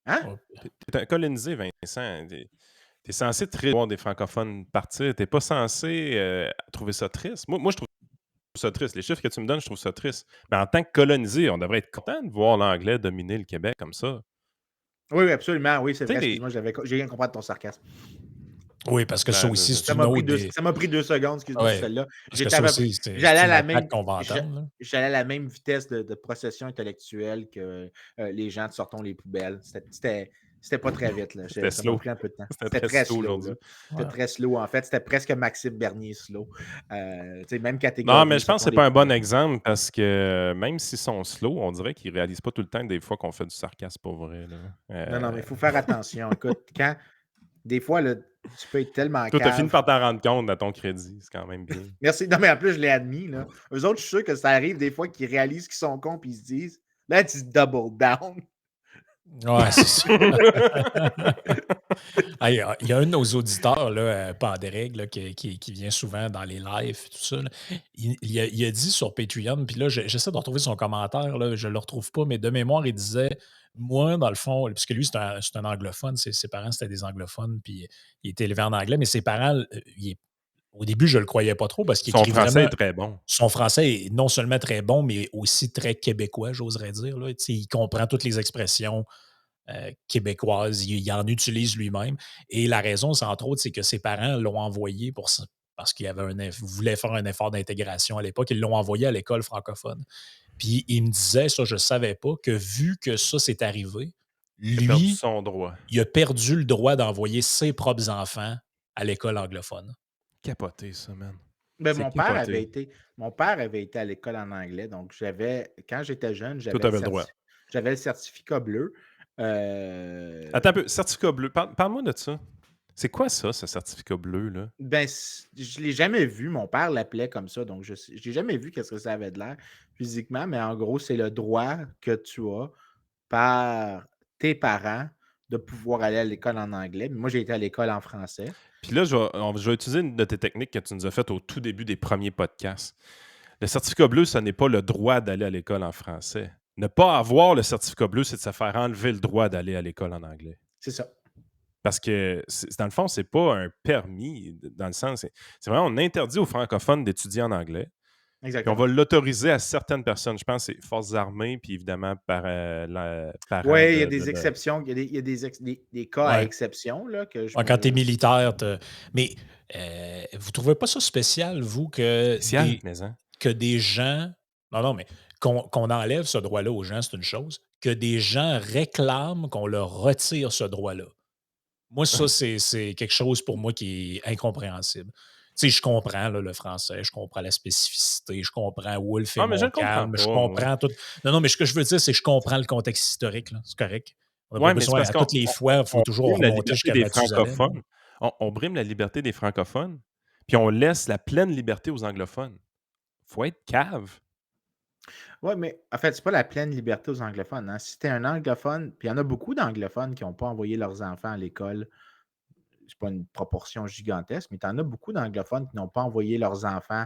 hein? ouais. T'es colonisé, Vincent. T'es censé voir des francophones partir. T'es pas censé trouver ça triste. Moi, je trouve ça triste. Les chiffres que tu me donnes, je trouve ça triste. Mais en tant que colonisé, on devrait être content de voir l'anglais dominer le Québec comme ça. Oui, oui, absolument. Oui, c'est Tu sais, vrai. Excuse-moi, j'ai rien compris de ton sarcasme. Oui, parce que ça aussi, c'est Ça une m'a pris autre deux, des. ça m'a pris 2 secondes, excuse-moi, sur Ouais, celle-là. parce que J'étais ça à peu près- aussi, c'est J'allais à une la attaque même, qu'on va j'a- entendre, là. j'allais à la même vitesse de procession intellectuelle que les gens de Sortons les poubelles. C'était pas très vite, là. c'était Ça m'a slow. pris un peu de temps. C'était C'était très très slow slow, là. aujourd'hui. C'était Ouais. très slow, en fait. C'était presque Maxime Bernier slow. Tu sais, même Non, mais catégorie, je pense que Sortons c'est les pas un bon poubelles. exemple parce que même s'ils sont slow, on dirait qu'ils réalisent pas tout le temps que des fois qu'on fait du sarcasme pour vrai, là. Non, non, mais il faut faire attention. Écoute, des fois, là, tu peux être tellement Toi, t'as fini cave. par t'en rendre compte à ton crédit. C'est quand même bien. Merci. Non, mais en plus, je l'ai admis, là. Eux autres, je suis sûr que ça arrive des fois qu'ils réalisent qu'ils sont cons puis ils se disent Let's double down. Ouais, c'est ça. Ah, il y a un de nos auditeurs, là, Pandéreg, là, qui vient souvent dans les lives et tout ça. Là. Il a dit sur Patreon, puis là, j'essaie de retrouver son commentaire, là, je ne le retrouve pas, mais de mémoire, il disait moi, dans le fond, parce que lui, c'est un anglophone, ses parents, c'était des anglophones, puis il était élevé en anglais, mais ses parents, au début, je ne le croyais pas trop parce qu'il Son écrit français vraiment. est très bon. Son français est non seulement très bon, mais aussi très québécois, j'oserais dire. Là. Tu sais, il comprend toutes les expressions québécoise. Il en utilise lui-même. Et la raison, c'est entre autres, c'est que ses parents l'ont envoyé parce qu'il voulait faire un effort d'intégration à l'époque. Ils l'ont envoyé à l'école francophone. Puis il me disait, ça, je ne savais pas, que vu que ça s'est arrivé, Il a perdu lui, son droit. il a perdu le droit d'envoyer ses propres enfants à l'école anglophone. Capoté, ça, man. Ben, C'est capoté. mon père avait été à l'école en anglais. Donc, quand j'étais jeune, Toi, t'avais le droit. j'avais le certificat bleu. Euh, Attends un peu. Certificat bleu. Parle-moi de ça. C'est quoi ça, ce certificat bleu, là? Ben, je l'ai jamais vu. Mon père l'appelait comme ça, donc je n'ai jamais vu qu'est-ce que ça avait de l'air physiquement, mais en gros, c'est le droit que tu as par tes parents de pouvoir aller à l'école en anglais. Moi, j'ai été à l'école en français. Puis là, je vais utiliser une de tes techniques que tu nous as faites au tout début des premiers podcasts. Le certificat bleu, ce n'est pas le droit d'aller à l'école en français. Ne pas avoir le certificat bleu, c'est de se faire enlever le droit d'aller à l'école en anglais. C'est ça. Parce que, dans le fond, c'est pas un permis, dans le sens, c'est vraiment, on interdit aux francophones d'étudier en anglais, puis on Exactement. va l'autoriser à certaines personnes. Je pense que c'est Forces armées, puis évidemment parents Oui, il y a des exceptions, il y a des cas à Ouais. exception là, que je Ouais, quand tu es me. militaire, mais vous trouvez pas ça spécial, vous, que spéciales, mais hein? que des gens. Non, non, mais qu'on enlève ce droit-là aux gens, c'est une chose. Que des gens réclament qu'on leur retire ce droit-là. Moi, ça, c'est quelque chose pour moi qui est incompréhensible. Tu sais, je comprends là, le français, je comprends la spécificité, je comprends Wolf et Ah, mais je ne comprends Montcalm, je pas, moi. comprends tout. Non, non, mais ce que je veux dire, c'est que je comprends le contexte historique. là. C'est correct. On n'a pas Ouais, mais c'est besoin, parce à qu'on toutes les on fois, il faut on toujours brime la remonter liberté jusqu'à des Mathusalem. francophones. On brime la liberté des francophones, puis on laisse la pleine liberté aux anglophones. Faut être cave. Oui, mais en fait, c'est pas la pleine liberté aux anglophones. Hein. Si tu es un anglophone, puis il y en a beaucoup d'anglophones qui n'ont pas envoyé leurs enfants à l'école, c'est pas une proportion gigantesque, mais tu en as beaucoup d'anglophones qui n'ont pas envoyé leurs enfants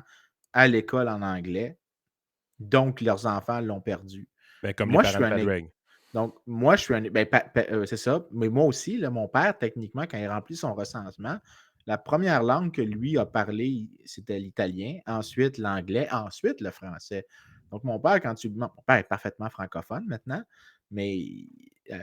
à l'école en anglais, donc leurs enfants l'ont perdu. Ben, comme les Moi, je parents suis de un. Padraig. Donc, moi, je suis un. Ben, c'est ça. Mais moi aussi, là, mon père, techniquement, quand il remplit son recensement, la première langue que lui a parlé, c'était l'italien, ensuite l'anglais, ensuite le français. Donc, mon père, mon père est parfaitement francophone maintenant, mais euh,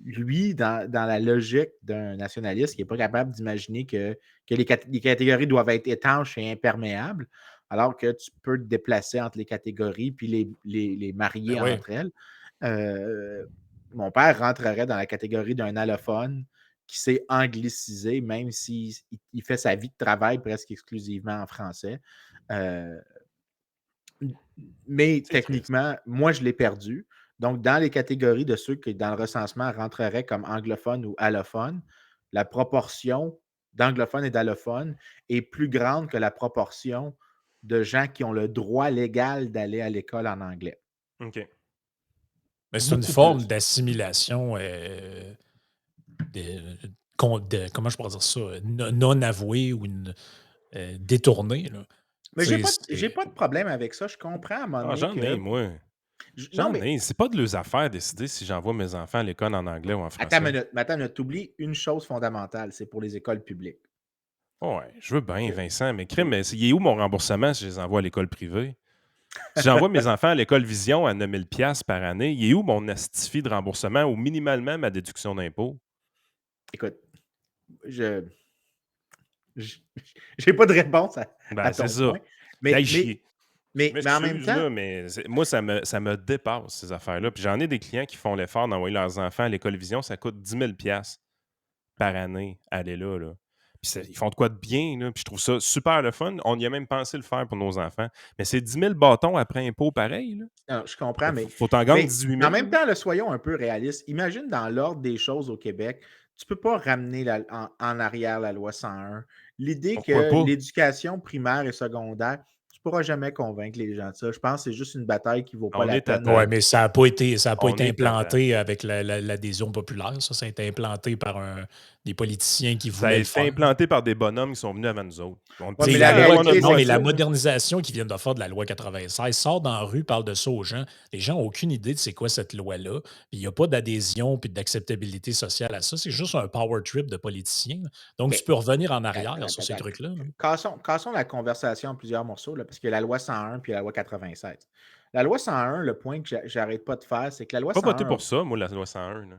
lui, dans la logique d'un nationaliste qui n'est pas capable d'imaginer que les catégories doivent être étanches et imperméables, alors que tu peux te déplacer entre les catégories puis les Ben marier oui. entre elles. Mon père rentrerait dans la catégorie d'un allophone qui s'est anglicisé, même s'il fait sa vie de travail presque exclusivement en français. Euh, mais C'est triste. techniquement, moi, je l'ai perdu. Donc, dans les catégories de ceux qui, dans le recensement, rentreraient comme anglophones ou allophones, la proportion d'anglophones et d'allophones est plus grande que la proportion de gens qui ont le droit légal d'aller à l'école en anglais. OK. Mais c'est une Beaucoup forme plus. d'assimilation comment je pourrais dire ça? Non avouée ou détournée, là. Mais Tu sais, j'ai pas de problème avec ça. Je comprends à un moment Ah, donné j'en ai, que. moi. Non, J'en mais ai. C'est pas de leurs affaires de décider si j'envoie mes enfants à l'école en anglais ou en attends une français. minute, mais attends une minute. T'oublies une chose fondamentale, c'est pour les écoles publiques. Ouais, je veux bien, Que- Vincent, mais crime, mais il est où mon remboursement si je les envoie à l'école privée? Si j'envoie mes enfants à l'école Vision à 9 000 $ par année, il est où mon astifi de remboursement ou minimalement ma déduction d'impôt? Écoute, je je- j'ai pas de réponse à Ben, c'est ton ça. point, Qu'il mais, aille mais, chier. Je mais en même m'excuse, temps, là, mais moi, ça me dépasse, ces affaires-là. Puis j'en ai des clients qui font l'effort d'envoyer leurs enfants à l'école Vision. Ça coûte 10 000 $ par année, aller là. Puis ils font de quoi de bien, là. Puis je trouve ça super le fun. On y a même pensé le faire pour nos enfants. Mais c'est 10 000 bâtons après impôt pareil, là. non, je comprends, Faut t'en gagner 18 mais en 000. même Là. temps, là, soyons un peu réalistes. Imagine dans l'ordre des choses au Québec, tu peux pas ramener en arrière la loi 101. L'idée Pourquoi que pas? l'éducation primaire et secondaire, tu pourras jamais convaincre les gens de ça. Je pense que c'est juste une bataille qui vaut pas On la est à peine. Ouais, temps. mais ça a pas On été est à temps. implanté avec l'adhésion populaire. Ça a été implanté par des politiciens qui Ça a voulaient le été faire. implanté par des bonhommes qui sont venus avant nous autres. On Ouais, Tu dit, mais sais, la on a le réalité, droit non, c'est de mais que la ça. modernisation qu'ils viennent de faire de la loi 96 sort dans la rue, parle de ça aux gens. Les gens n'ont aucune idée de c'est quoi cette loi-là. Puis il n'y a pas d'adhésion puis d'acceptabilité sociale à ça. C'est juste un power trip de politiciens. Donc, tu mais peux revenir en attends, arrière sur attends, ces attends. trucs-là. Cassons la conversation en plusieurs morceaux, là, parce qu'il y a la loi 101 puis la loi 96. La loi 101, le point que j'arrête pas de faire, c'est que la loi Pas voté 101, pour ça, moi, la loi 101. Là.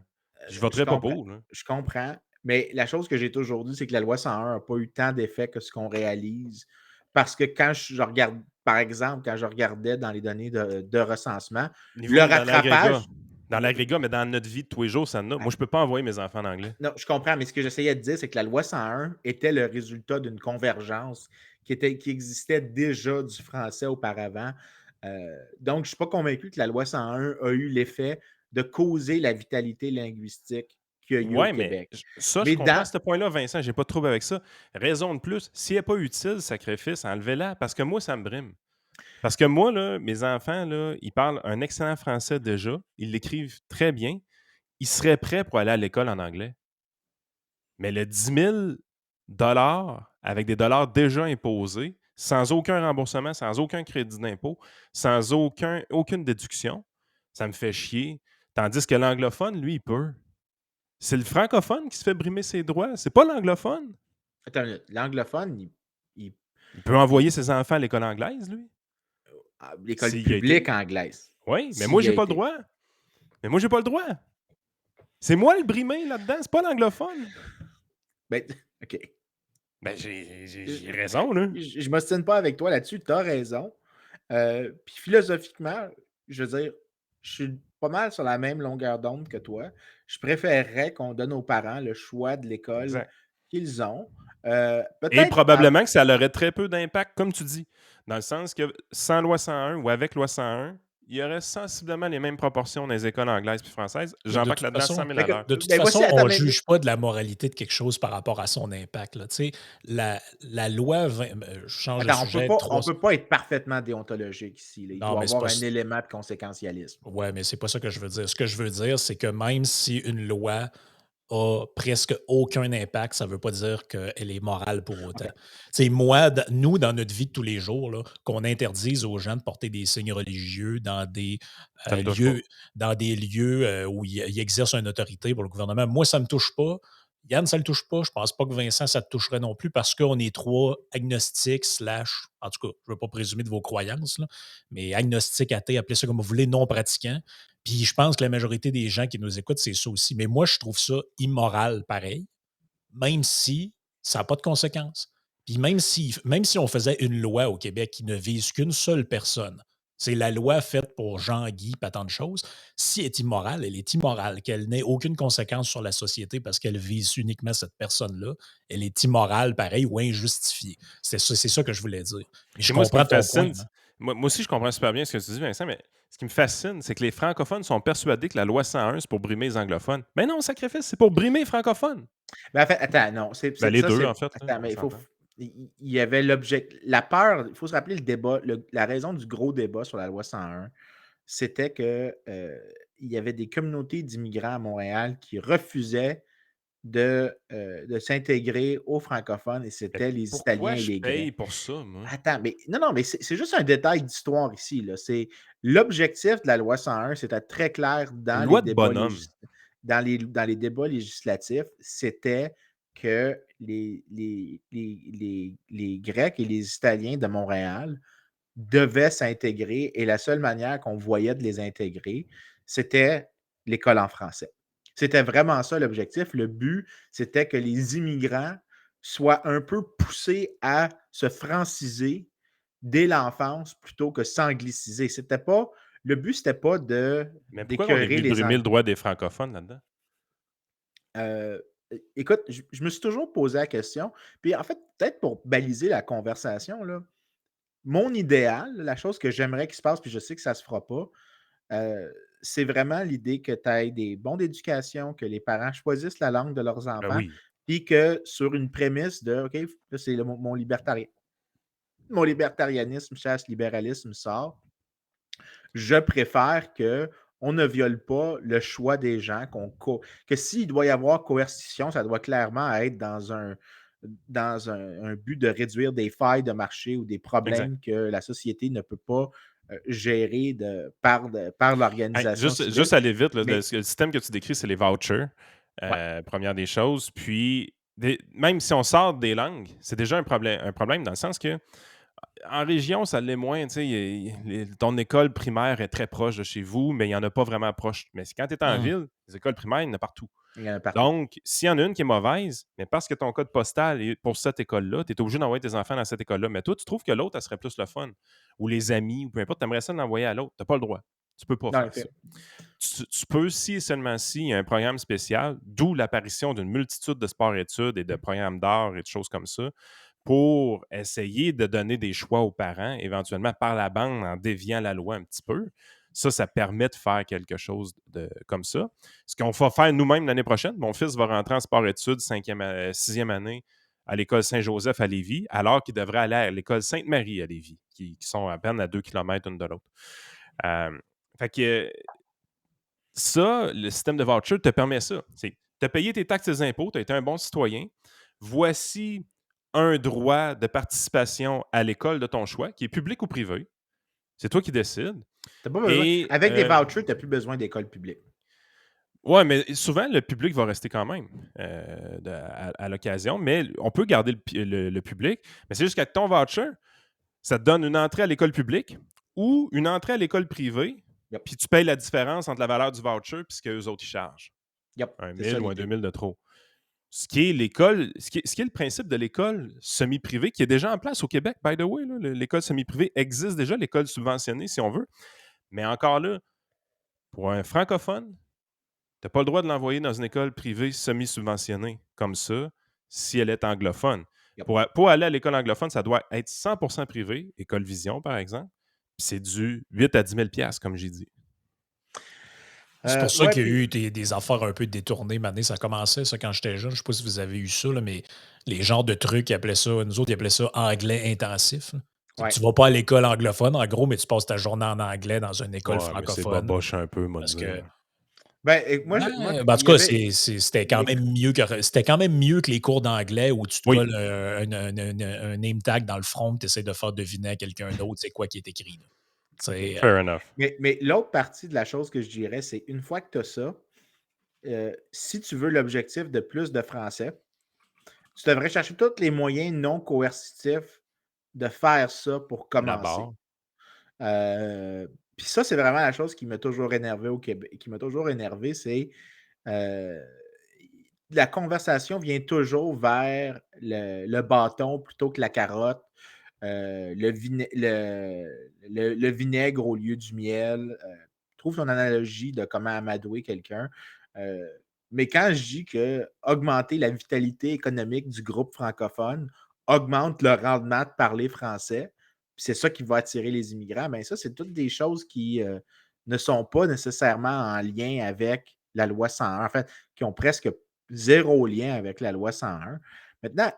Je je voterais pas comprends, pour. Là. je comprends, mais la chose que j'ai toujours dit, c'est que la loi 101 n'a pas eu tant d'effet que ce qu'on réalise. Parce que quand je regarde, par exemple, quand je regardais dans les données de recensement, le Niveau dans l'agrégat. rattrapage, Dans l'agrégat, mais dans notre vie de tous les jours, ça en a. Moi, je peux pas envoyer mes enfants en anglais. non, je comprends, mais ce que j'essayais de dire, c'est que la loi 101 était le résultat d'une convergence qui existait déjà du français auparavant. Donc, je ne suis pas convaincu que la loi 101 a eu l'effet de causer la vitalité linguistique qu'il y a eu au Ouais, mais Québec. ça, je Mais comprends dans. ce point-là, Vincent. J'ai pas de trouble avec ça. Raison de plus, si elle n'est pas utile, sacrifice, enlevez-la, parce que moi, ça me brime. Parce que moi, là, mes enfants, là, ils parlent un excellent français déjà. Ils l'écrivent très bien. Ils seraient prêts pour aller à l'école en anglais. Mais le 10 000 $ avec des dollars déjà imposés, sans aucun remboursement, sans aucun crédit d'impôt, sans aucune déduction, ça me fait chier. Tandis que l'anglophone, lui, il peut. C'est le francophone qui se fait brimer ses droits. C'est pas l'anglophone. Attends une minute. L'anglophone, il- Il peut envoyer ses enfants à l'école anglaise, lui. l'école S'il y a été. publique anglaise, Oui, mais s'il moi, y j'ai a pas le été. droit. Mais moi, j'ai pas le droit. C'est moi le brimé là-dedans, c'est pas l'anglophone. Ben, OK. Ben, j'ai Je raison, là. ne m'ostine pas avec toi là-dessus, tu as raison. Puis philosophiquement, je veux dire, je suis pas mal sur la même longueur d'onde que toi. Je préférerais qu'on donne aux parents le choix de l'école Exact. qu'ils ont. Et Peut-être. probablement que ça aurait très peu d'impact, comme tu dis. Dans le sens que sans loi 101 ou avec loi 101, il y aurait sensiblement les mêmes proportions dans les écoles anglaises et françaises. Mais J'embarque là-dedans 100 000 Fait à que, l'heure. de toute ben voici, façon, attends, on ne juge pas de la moralité de quelque chose par rapport à son impact. Là. Tu sais, la loi je change de attends, sujet on peut pas être parfaitement déontologique ici, là. Il Non, doit y mais c'est avoir pas. un élément de conséquentialisme. Ouais, mais c'est pas ça que je veux dire. Ce que je veux dire, c'est que même si une loi a presque aucun impact, ça ne veut pas dire qu'elle est morale pour autant. OK. Tu sais, nous, dans notre vie de tous les jours, là, qu'on interdise aux gens de porter des signes religieux Ça me touche pas. lieux, dans des lieux où ils exercent une autorité pour le gouvernement, moi, ça ne me touche pas. Yann, ça ne le touche pas. Je ne pense pas que Vincent, ça te toucherait non plus parce qu'on est trois agnostiques, en tout cas, je ne veux pas présumer de vos croyances, là, mais agnostiques, athées, appelez ça comme vous voulez, non pratiquants. Puis je pense que la majorité des gens qui nous écoutent, c'est ça aussi. Mais moi, je trouve ça immoral pareil, même si ça n'a pas de conséquences. Puis même si on faisait une loi au Québec qui ne vise qu'une seule personne, c'est la loi faite pour Jean-Guy, pas tant de choses. Si elle est immorale, elle est immorale, qu'elle n'ait aucune conséquence sur la société parce qu'elle vise uniquement cette personne-là, elle est immorale pareil ou injustifiée. C'est ça que je voulais dire. Mais je Puis moi, ce qui me comprends ton point. fascine, Hein. moi aussi, je comprends super bien ce que tu dis, Vincent, mais ce qui me fascine, c'est que les francophones sont persuadés que la loi 101, c'est pour brimer les anglophones. Mais non, sacrifice, c'est pour brimer les francophones. Mais en fait, attends, non, Ben, les ça, deux, c'est. en fait, là, Attends, on mais s'entend. il y avait la peur, il faut se rappeler le débat, la raison du gros débat sur la loi 101, c'était que il y avait des communautés d'immigrants à Montréal qui refusaient de s'intégrer aux francophones et Mais c'était les Italiens pourquoi et je les paye Grecs. pour ça, moi? Attends, mais non, non, mais c'est juste un détail d'histoire ici, là. C'est l'objectif de la loi 101, c'était très clair Une dans les loi de débats bonhomme. dans les débats législatifs, c'était que les Grecs et les Italiens de Montréal devaient s'intégrer et la seule manière qu'on voyait de les intégrer, c'était l'école en français. C'était vraiment ça l'objectif. Le but, c'était que les immigrants soient un peu poussés à se franciser dès l'enfance plutôt que s'angliciser. C'était pas, le but, c'était pas Mais pourquoi on est d'écœurer venu les brimer Anglais. le droit des francophones là-dedans? Écoute, je me suis toujours posé la question. Puis en fait, peut-être pour baliser la conversation, là, mon idéal, la chose que j'aimerais qu'il se passe, puis je sais que ça ne se fera pas, c'est vraiment l'idée que tu aies des bons d'éducation, que les parents choisissent la langue de leurs Ben enfants, oui. puis que sur une prémisse de OK, là, c'est mon mon libertarianisme chasse libéralisme sort. Je préfère qu'on ne viole pas le choix des gens, que s'il doit y avoir coercition, ça doit clairement être dans un but de réduire des failles de marché ou des Exact. problèmes que la société ne peut pas gérer par Hey, l'organisation civile. juste aller vite, là, Mais le système que tu décris, c'est les vouchers, ouais, première des choses. Puis, même si on sort des langues, c'est déjà un problème dans le sens que en région, ça l'est moins. Tu sais, ton école primaire est très proche de chez vous, mais il n'y en a pas vraiment proche. Mais quand tu es en Hum. ville, les écoles primaires, il y en a partout. il y en a partout. Donc, s'il y en a une qui est mauvaise, mais parce que ton code postal est pour cette école-là, tu es obligé d'envoyer tes enfants dans cette école-là. Mais toi, tu trouves que l'autre, elle serait plus le fun. Ou les amis, ou peu importe, tu aimerais ça l'envoyer à l'autre. Tu n'as pas le droit. Tu peux pas Dans faire les ça. faits. Tu peux, si et seulement si, il y a un programme spécial, d'où l'apparition d'une multitude de sports-études et de programmes d'art et de choses comme ça, pour essayer de donner des choix aux parents, éventuellement par la bande, en déviant la loi un petit peu. Ça permet de faire quelque chose comme ça. Ce qu'on va faire nous-mêmes l'année prochaine, mon fils va rentrer en sport-études sixième année à l'école Saint-Joseph à Lévis, alors qu'il devrait aller à l'école Sainte-Marie à Lévis, qui sont à peine à 2 kilomètres l'une de l'autre. Euh, fait que ça, le système de voucher te permet ça. Tu as payé tes taxes et tes impôts, tu as été un bon citoyen. Voici un droit de participation à l'école de ton choix, qui est public ou privé. C'est toi qui décides. T'as pas besoin. Et Avec des vouchers, tu n'as plus besoin d'école publique. ouais, mais souvent, le public va rester quand même à l'occasion, mais on peut garder le public. Mais c'est juste qu'avec ton voucher, ça te donne une entrée à l'école publique ou une entrée à l'école privée, Yep. puis tu payes la différence entre la valeur du voucher et ce qu'eux autres ils chargent. Yep. Un C'est ça 1000 ou un l'idée. 2000 de trop. Ce qui est l'école, ce qui est le principe de l'école semi-privée, qui est déjà en place au Québec, by the way. Là, l'école semi-privée existe déjà, l'école subventionnée, si on veut. Mais encore là, pour un francophone, tu n'as pas le droit de l'envoyer dans une école privée semi-subventionnée comme ça, si elle est anglophone. Yep. Pour aller à l'école anglophone, ça doit être 100% privé, École Vision, par exemple. Puis c'est du 8 à 10 000 comme j'ai dit. C'est pour ça Ouais, qu'il y a puis eu des affaires un peu détournées. Maintenant, ça commençait, ça, quand j'étais jeune. Je ne sais pas si vous avez eu ça, là, mais les genres de trucs, ils appelaient ça, nous autres, ils appelaient ça anglais intensif, là. C'est que ouais. tu ne vas pas à l'école anglophone, en gros, mais tu passes ta journée en anglais dans une école Ouais, mais c'est francophone. boboche un peu, moi, Parce dire. que, Ben, ouais, ben, en il tout y cas, avait. c'était quand même mieux que les cours d'anglais où tu te Oui, colles un name tag dans le front et tu essaies de faire deviner à quelqu'un d'autre c'est quoi qui est écrit, là. Tu sais, fair enough. Mais l'autre partie de la chose que je dirais, c'est une fois que tu as ça, si tu veux l'objectif de plus de français, tu devrais chercher tous les moyens non coercitifs de faire ça pour commencer. D'abord. Euh, Puis ça, c'est vraiment la chose qui m'a toujours énervé au Québec, qui m'a toujours énervé, c'est euh, la conversation vient toujours vers le bâton plutôt que la carotte, le vinaigre au lieu du miel. Trouve ton analogie de comment amadouer quelqu'un. Euh, mais quand je dis que augmenter la vitalité économique du groupe francophone augmente le rendement de parler français, c'est ça qui va attirer les immigrants. Bien, ça, c'est toutes des choses qui ne sont pas nécessairement en lien avec la loi 101. En fait, qui ont presque zéro lien avec la loi 101. Maintenant,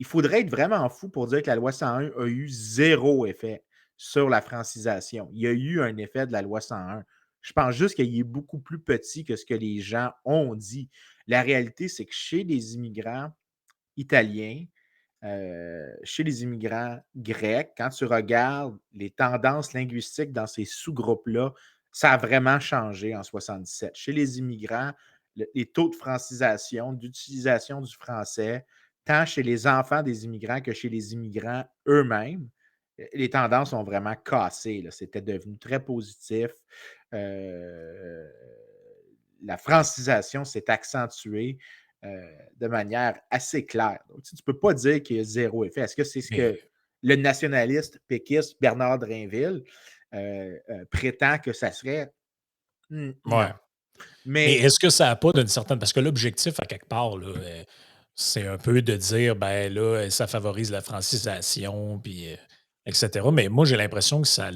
il faudrait être vraiment fou pour dire que la loi 101 a eu zéro effet sur la francisation. Il y a eu un effet de la loi 101. Je pense juste qu'il est beaucoup plus petit que ce que les gens ont dit. La réalité, c'est que chez les immigrants italiens, chez les immigrants grecs, quand tu regardes les tendances linguistiques dans ces sous-groupes-là, ça a vraiment changé en 77. Chez les immigrants, les taux de francisation, d'utilisation du français, tant chez les enfants des immigrants que chez les immigrants eux-mêmes, les tendances ont vraiment cassé. C'était devenu très positif. Euh, la francisation s'est accentuée de manière assez claire. Donc, tu ne peux pas dire qu'il y a zéro effet. Est-ce que c'est ce que Mais le nationaliste péquiste Bernard Drinville prétend que ça serait? ouais. Non. Mais Mais est-ce que ça a pas d'une certaine parce que l'objectif, à quelque part, là, c'est un peu de dire, ben là, ça favorise la francisation, puis et cetera. Mais moi, j'ai l'impression que ça a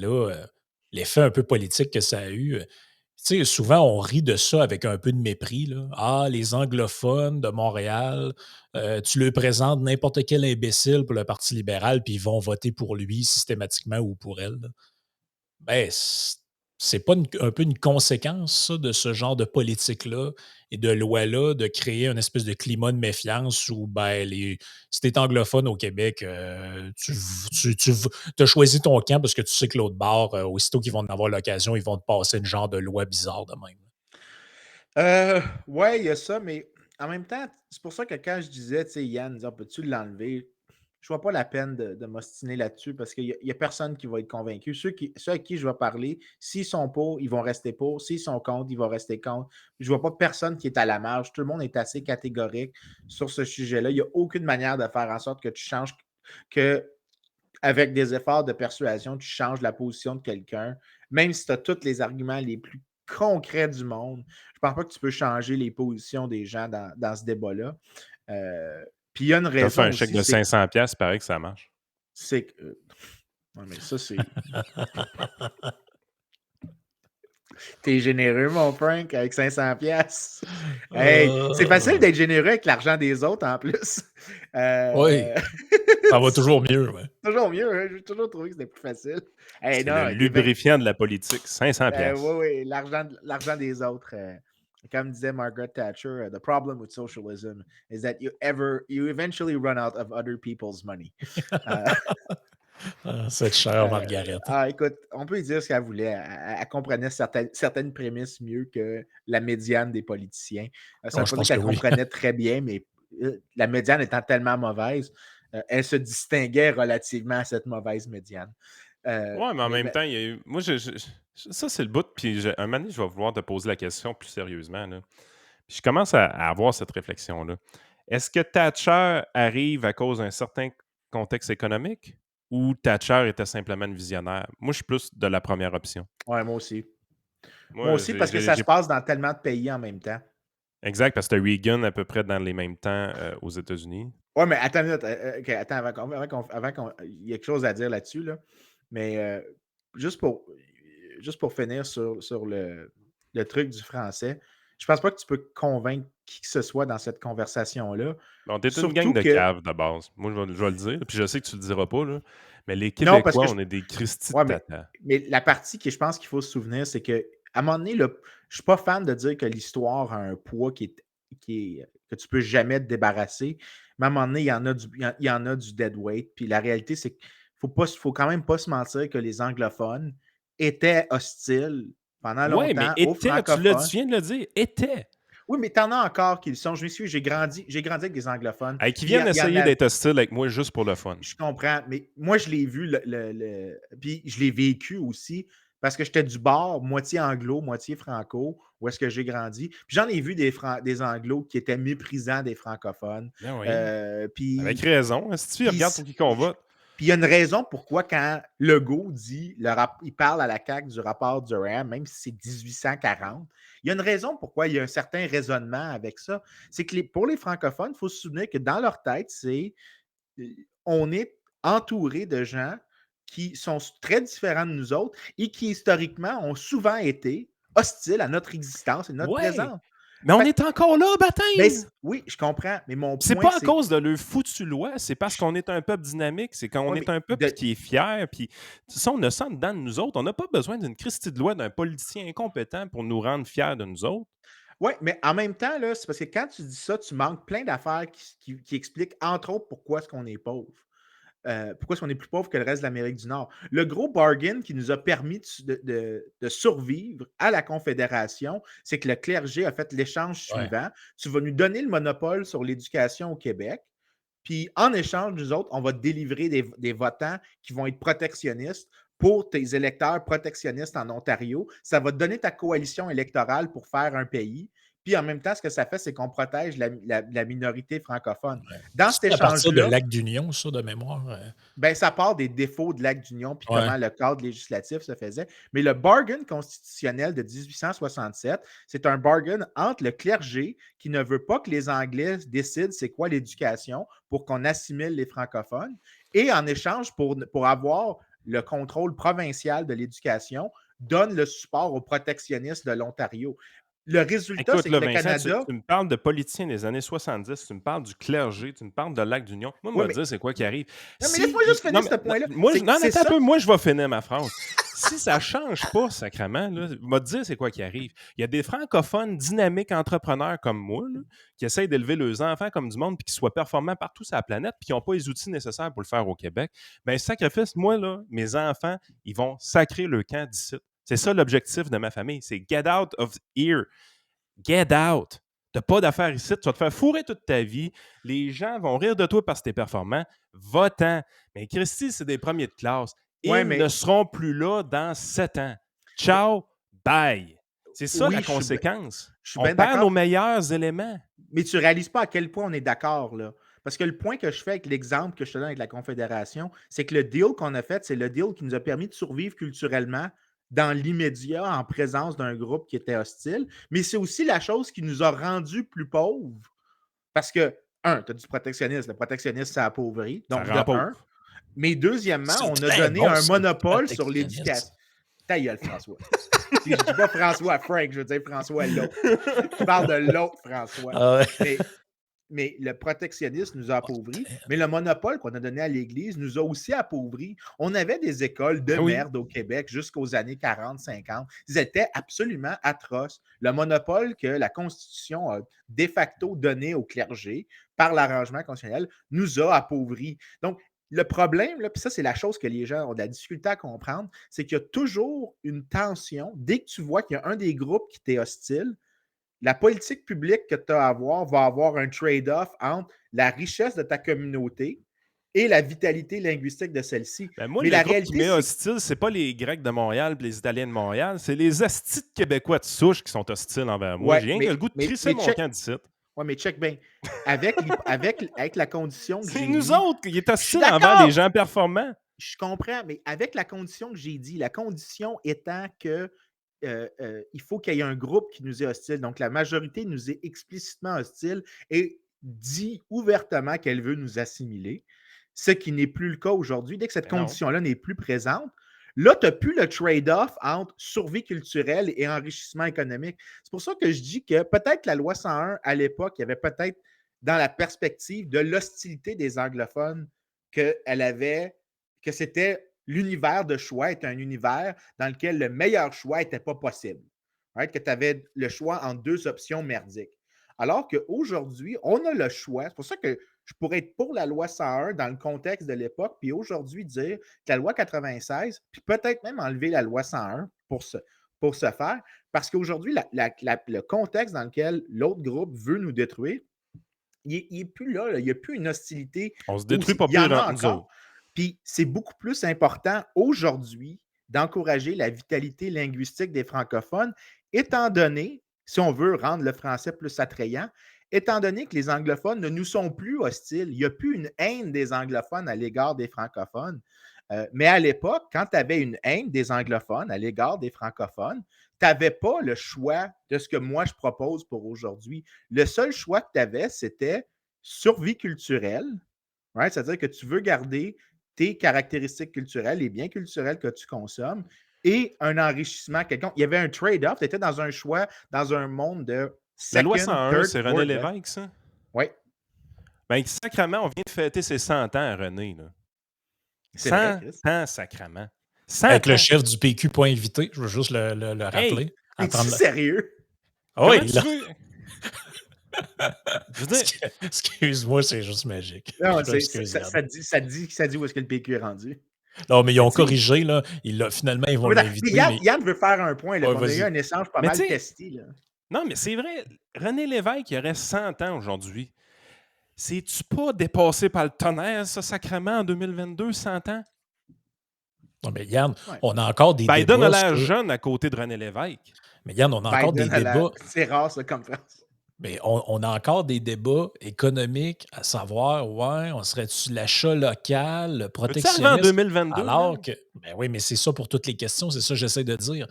l'effet un peu politique que ça a eu. Tu sais, souvent, on rit de ça avec un peu de mépris, là. Ah, les anglophones de Montréal, tu leur présentes n'importe quel imbécile pour le Parti libéral, puis ils vont voter pour lui systématiquement ou pour elle, là. Ben, c'est pas un peu une conséquence, ça, de ce genre de politique-là et de loi-là, de créer une espèce de climat de méfiance où, ben, si t'es anglophone au Québec, tu as choisi ton camp parce que tu sais que l'autre bord, aussitôt qu'ils vont en avoir l'occasion, ils vont te passer une genre de loi bizarre de même. ouais, il y a ça, mais en même temps, c'est pour ça que quand je disais, tu sais, Yann, disant, peux-tu l'enlever? Je vois pas la peine de m'ostiner là-dessus parce qu'il y a personne qui va être convaincu. Ceux à qui je vais parler, s'ils sont pour, ils vont rester pour. S'ils sont contre, ils vont rester contre. Je vois pas personne qui est à la marge. Tout le monde est assez catégorique sur ce sujet-là. Il n'y a aucune manière de faire en sorte que tu changes, que avec des efforts de persuasion, tu changes la position de quelqu'un, même si tu as tous les arguments les plus concrets du monde. Je ne pense pas que tu peux changer les positions des gens dans ce débat-là. Puis il y a une Tu fait raison un chèque aussi, de 500$, pareil que ça marche. c'est que. Ouais, mais ça, c'est. T'es généreux, mon Frank, avec 500$. Hey, c'est facile Euh, d'être généreux avec l'argent des autres en plus. oui, Euh, ça va toujours mieux, ouais. toujours mieux, hein? J'ai toujours trouvé que c'était plus facile. Hey, C'est le non, lubrifiant de la politique, Oui, 500$. oui, l'argent des autres. Comme disait Margaret Thatcher, the problem with socialism is that you eventually run out of other people's money. Euh, Ah, cette chère Margaret. écoute, on peut lui dire ce qu'elle voulait. Elle comprenait certaines prémices mieux que la médiane des politiciens. Ça ne Ouais, veut je pas dire pense que qu'elle oui. comprenait très bien, mais la médiane étant tellement mauvaise, elle se distinguait relativement à cette mauvaise médiane. Ouais, mais en même Mais temps, il y a eu. Moi, ça, c'est le bout. Puis un moment donné, je vais vouloir te poser la question plus sérieusement, là. Puis je commence à avoir cette réflexion-là. Est-ce que Thatcher arrive à cause d'un certain contexte économique ou Thatcher était simplement une visionnaire? Moi, je suis plus de la première option. ouais, moi aussi. Moi Moi, aussi, parce que ça se passe dans tellement de pays en même temps. exact, parce que Reagan à peu près dans les mêmes temps aux États-Unis. Ouais, mais attends une minute. OK, attends, il y a quelque chose à dire là-dessus, là. Mais juste pour, juste pour finir sur le truc du français, je pense pas que tu peux convaincre qui que ce soit dans cette conversation-là. On est une gang Surtout de que. caves de base. Moi, je vais le dire. Puis je sais que tu le diras pas, là. Mais les Non, parce Québécois, que on est des Christy de ouais, tata. mais la partie que je pense qu'il faut se souvenir, c'est que à un moment donné, je suis pas fan de dire que l'histoire a un poids que tu peux jamais te débarrasser. Mais à un moment donné, il y en a du dead weight. Puis la réalité, c'est qu'il faut quand même pas se mentir que les anglophones étaient hostiles pendant Ouais, mais longtemps aux était, francophones. tu viens de le dire, était. Oui, mais t'en as encore qui le sont. Je m'excuse, j'ai grandi avec des anglophones. Hey, qui Puis viennent il y en essayer a. d'être hostiles avec moi juste pour le fun. Je comprends, mais moi, je l'ai vu, puis je l'ai vécu aussi, parce que j'étais du bord, moitié anglo, moitié franco, où est-ce que j'ai grandi. Puis j'en ai vu des anglos qui étaient méprisants des francophones. Ben oui. Avec Puis raison. Si tu puis regardes pour qui qu'on vote. il y a une raison pourquoi, quand Legault dit, il parle à la CAQ du rapport Durham, même si c'est 1840, il y a une raison pourquoi il y a un certain raisonnement avec ça. C'est que pour les francophones, il faut se souvenir que dans leur tête, on est entouré de gens qui sont très différents de nous autres et qui, historiquement, ont souvent été hostiles à notre existence et notre Ouais! présence. Mais on Fait est encore là, ben, baptême! oui, je comprends, mais mon C'est point, pas à c'est cause de leur foutue loi, c'est parce qu'on est un peuple dynamique, c'est quand on ouais, est mais un peuple qui est fier, puis ça, on a ça en dedans de nous autres. On n'a pas besoin d'une Christie de loi d'un politicien incompétent pour nous rendre fiers de nous autres. ouais, mais en même temps, là, c'est parce que quand tu dis ça, tu manques plein d'affaires qui expliquent, entre autres, pourquoi est-ce qu'on est pauvre. Pourquoi est-ce qu'on est plus pauvre que le reste de l'Amérique du Nord? Le gros bargain qui nous a permis de survivre à la Confédération, c'est que le clergé a fait l'échange Ouais. suivant. Tu vas nous donner le monopole sur l'éducation au Québec, puis en échange, nous autres, on va te délivrer des votants qui vont être protectionnistes pour tes électeurs protectionnistes en Ontario. Ça va te donner ta coalition électorale pour faire un pays. Puis en même temps, ce que ça fait, c'est qu'on protège la minorité francophone. Ouais. Dans cet C'est à partir de échange-là, Lac d'Union, ça, de mémoire? ben, ça part des défauts de l'Acte d'Union puis Ouais. comment le cadre législatif se faisait. Mais le bargain constitutionnel de 1867, c'est un bargain entre le clergé qui ne veut pas que les Anglais décident c'est quoi l'éducation pour qu'on assimile les francophones et en échange pour avoir le contrôle provincial de l'éducation, donne le support aux protectionnistes de l'Ontario. Le résultat, Écoute, c'est que là, le Vincent, Canada, tu me parles de politiciens des années 70, tu me parles du clergé, tu me parles de l'acte d'union. Moi, oui, me mais, dire c'est quoi qui arrive. non, mais laisse-moi juste Non, finir ce point-là. moi, non, C'est attends un ça. peu, moi, je vais finir ma phrase. Si ça ne change pas, sacrément, là, me dire c'est quoi qui arrive. Il y a des francophones dynamiques entrepreneurs comme moi, là, qui essayent d'élever leurs enfants comme du monde puis qui soient performants partout sur la planète puis qui n'ont pas les outils nécessaires pour le faire au Québec. Ben, sacrifice, moi, là, mes enfants, ils vont sacrer le camp d'ici. C'est ça l'objectif de ma famille. C'est get out of here. Get out. T'as pas d'affaires ici. Tu vas te faire fourrer toute ta vie. Les gens vont rire de toi parce que t'es performant. Va-t'en. Mais Christy, c'est des premiers de classe. Ouais, Ils ne mais, seront plus là dans 7 ans. Ciao, bye. C'est ça oui, la conséquence. je suis On bien perd d'accord. nos meilleurs éléments. Mais tu ne réalises pas à quel point on est d'accord, là. Parce que le point que je fais avec l'exemple que je te donne avec la Confédération, c'est que le deal qu'on a fait, c'est le deal qui nous a permis de survivre culturellement dans l'immédiat en présence d'un groupe qui était hostile. Mais c'est aussi la chose qui nous a rendus plus pauvres. Parce que, un, tu as du protectionnisme. Le protectionnisme, ça appauvrit. Ça Donc, de rend un. pauvre. Mais deuxièmement, C'est on a très donné bon, un ça, monopole sur protectionniste. l'éducation. Ta gueule, François. Je ne dis pas François Frank, je veux dire François l'autre. Je parle de l'autre François. Ah ouais. Mais le protectionnisme nous a appauvris, mais le monopole qu'on a donné à l'Église nous a aussi appauvris. On avait des écoles de Ben oui. merde au Québec jusqu'aux années 40-50. Ils étaient absolument atroces. Le monopole que la Constitution a de facto donné au clergé par l'arrangement constitutionnel nous a appauvris. Donc, le problème, là, puis ça, c'est la chose que les gens ont de la difficulté à comprendre, c'est qu'il y a toujours une tension. Dès que tu vois qu'il y a un des groupes qui t'est hostile, la politique publique que tu as à avoir va avoir un trade-off entre la richesse de ta communauté et la vitalité linguistique de celle-ci. Ben moi, Mais le la groupe qui réalité, m'est c'est hostile, c'est pas les Grecs de Montréal et les Italiens de Montréal, c'est les astis de Québécois de souche qui sont hostiles envers moi. ouais, J'ai rien que le goût de crisser mon check, camp d'ici. ouais, mais check bien. Avec la condition que C'est j'ai nous mis, autres qui est je suis hostile envers les d'accord, gens performants. je comprends, mais avec la condition que j'ai dit, la condition étant que il faut qu'il y ait un groupe qui nous est hostile. Donc, la majorité nous est explicitement hostile et dit ouvertement qu'elle veut nous assimiler, ce qui n'est plus le cas aujourd'hui. Dès que cette Mais non. condition-là n'est plus présente, là, tu n'as plus le trade-off entre survie culturelle et enrichissement économique. C'est pour ça que je dis que peut-être la loi 101, à l'époque, il y avait peut-être dans la perspective de l'hostilité des anglophones qu'elle avait, que c'était l'univers de choix est un univers dans lequel le meilleur choix n'était pas possible. Right? Que tu avais le choix entre deux options merdiques. Alors qu'aujourd'hui, on a le choix. C'est pour ça que je pourrais être pour la loi 101 dans le contexte de l'époque, puis aujourd'hui dire que la loi 96, puis peut-être même enlever la loi 101 pour se faire, parce qu'aujourd'hui, le contexte dans lequel l'autre groupe veut nous détruire, il n'est plus là, là. Il n'y a plus une hostilité. On se détruit pas Il y en pire a entre nous encore. autres. Puis c'est beaucoup plus important aujourd'hui d'encourager la vitalité linguistique des francophones, étant donné, si on veut rendre le français plus attrayant, étant donné que les anglophones ne nous sont plus hostiles. Il n'y a plus une haine des anglophones à l'égard des francophones. Mais à l'époque, quand tu avais une haine des anglophones à l'égard des francophones, tu n'avais pas le choix de ce que moi je propose pour aujourd'hui. Le seul choix que tu avais, c'était survie culturelle, right? C'est-à-dire que tu veux garder tes caractéristiques culturelles, les biens culturels que tu consommes et un enrichissement quelconque. Il y avait un trade-off. Tu étais dans un choix, dans un monde de La loi second, 101, third, c'est René fourth. Lévesque, ça? Oui, Ben, sacrement, on vient de fêter ses 100 ans à René. Là. c'est vrai, 100 Chris. ans, sacrement. 100 Avec le ans. chef du PQ pas invité, je veux juste le rappeler. Hey, À Es-tu prendre... sérieux? Ah oui, comment tu là. veux? Je veux dire, Excuse-moi, c'est juste magique. Non, Je m'excuse, ça Yann. dit où est-ce que le PQ est rendu. Non, mais ils ont Tu sais, corrigé, là. Finalement, ils vont mais l'inviter. Mais... Yann veut faire un point. Là, Ouais, on a eu vas-y. un échange pas Mais mal tu sais- testé. Là. non, mais c'est vrai, René Lévesque, il aurait 100 ans aujourd'hui. C'est-tu pas dépassé par le tonnerre, ça, sacrement, en 2022, 100 ans? Non, mais Yann, Ouais. on a encore des Biden a débats. l'air jeune à côté de René Lévesque. Mais Yann, on a encore des Biden, débats. c'est rare, ça, comme phrase. Mais on a encore des débats économiques à savoir, ouais, on serait-tu l'achat local, le Peux-tu arriver en protectionnisme? 2022? Alors man? que, ben oui, mais c'est ça pour toutes les questions, c'est ça que j'essaie de dire.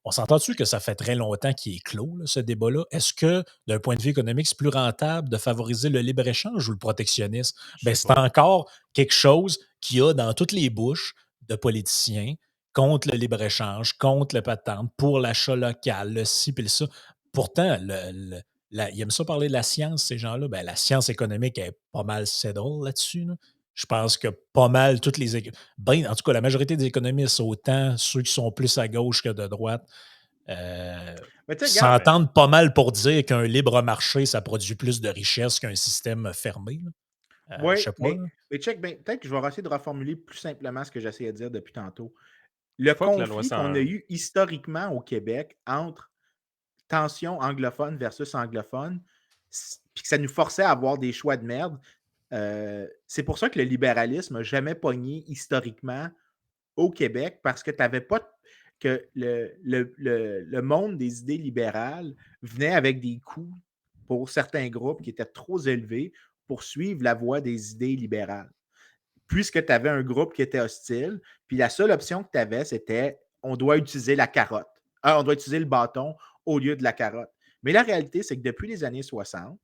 On s'entend-tu que ça fait très longtemps qu'il est clos, là, ce débat-là? Est-ce que, d'un point de vue économique, c'est plus rentable de favoriser le libre-échange ou le protectionnisme? Ben, c'est encore quelque chose qu'il y a dans toutes les bouches de politiciens contre le libre-échange, contre le patente, pour l'achat local, le ci puis le ça. Pourtant, ils aiment ça parler de la science, ces gens-là. Ben, la science économique est pas mal settle là-dessus. Là. Je pense que pas mal toutes les... en tout cas, la majorité des économistes, autant ceux qui sont plus à gauche que de droite, s'entendent pas mal pour dire qu'un libre marché, ça produit plus de richesse qu'un système fermé. Oui, je sais pas. mais check, peut-être que je vais essayer de reformuler plus simplement ce que j'essayais de dire depuis tantôt. Le Fuck la loi conflit qu'on 101. a eu historiquement au Québec entre tension anglophone versus anglophone, puis que ça nous forçait à avoir des choix de merde, c'est pour ça que le libéralisme n'a jamais pogné historiquement au Québec, parce que tu n'avais pas que le monde des idées libérales venait avec des coûts pour certains groupes qui étaient trop élevés pour suivre la voie des idées libérales. Puisque tu avais un groupe qui était hostile, puis la seule option que tu avais, c'était on doit utiliser la carotte. On doit utiliser le bâton au lieu de la carotte. Mais la réalité, c'est que depuis les années 60,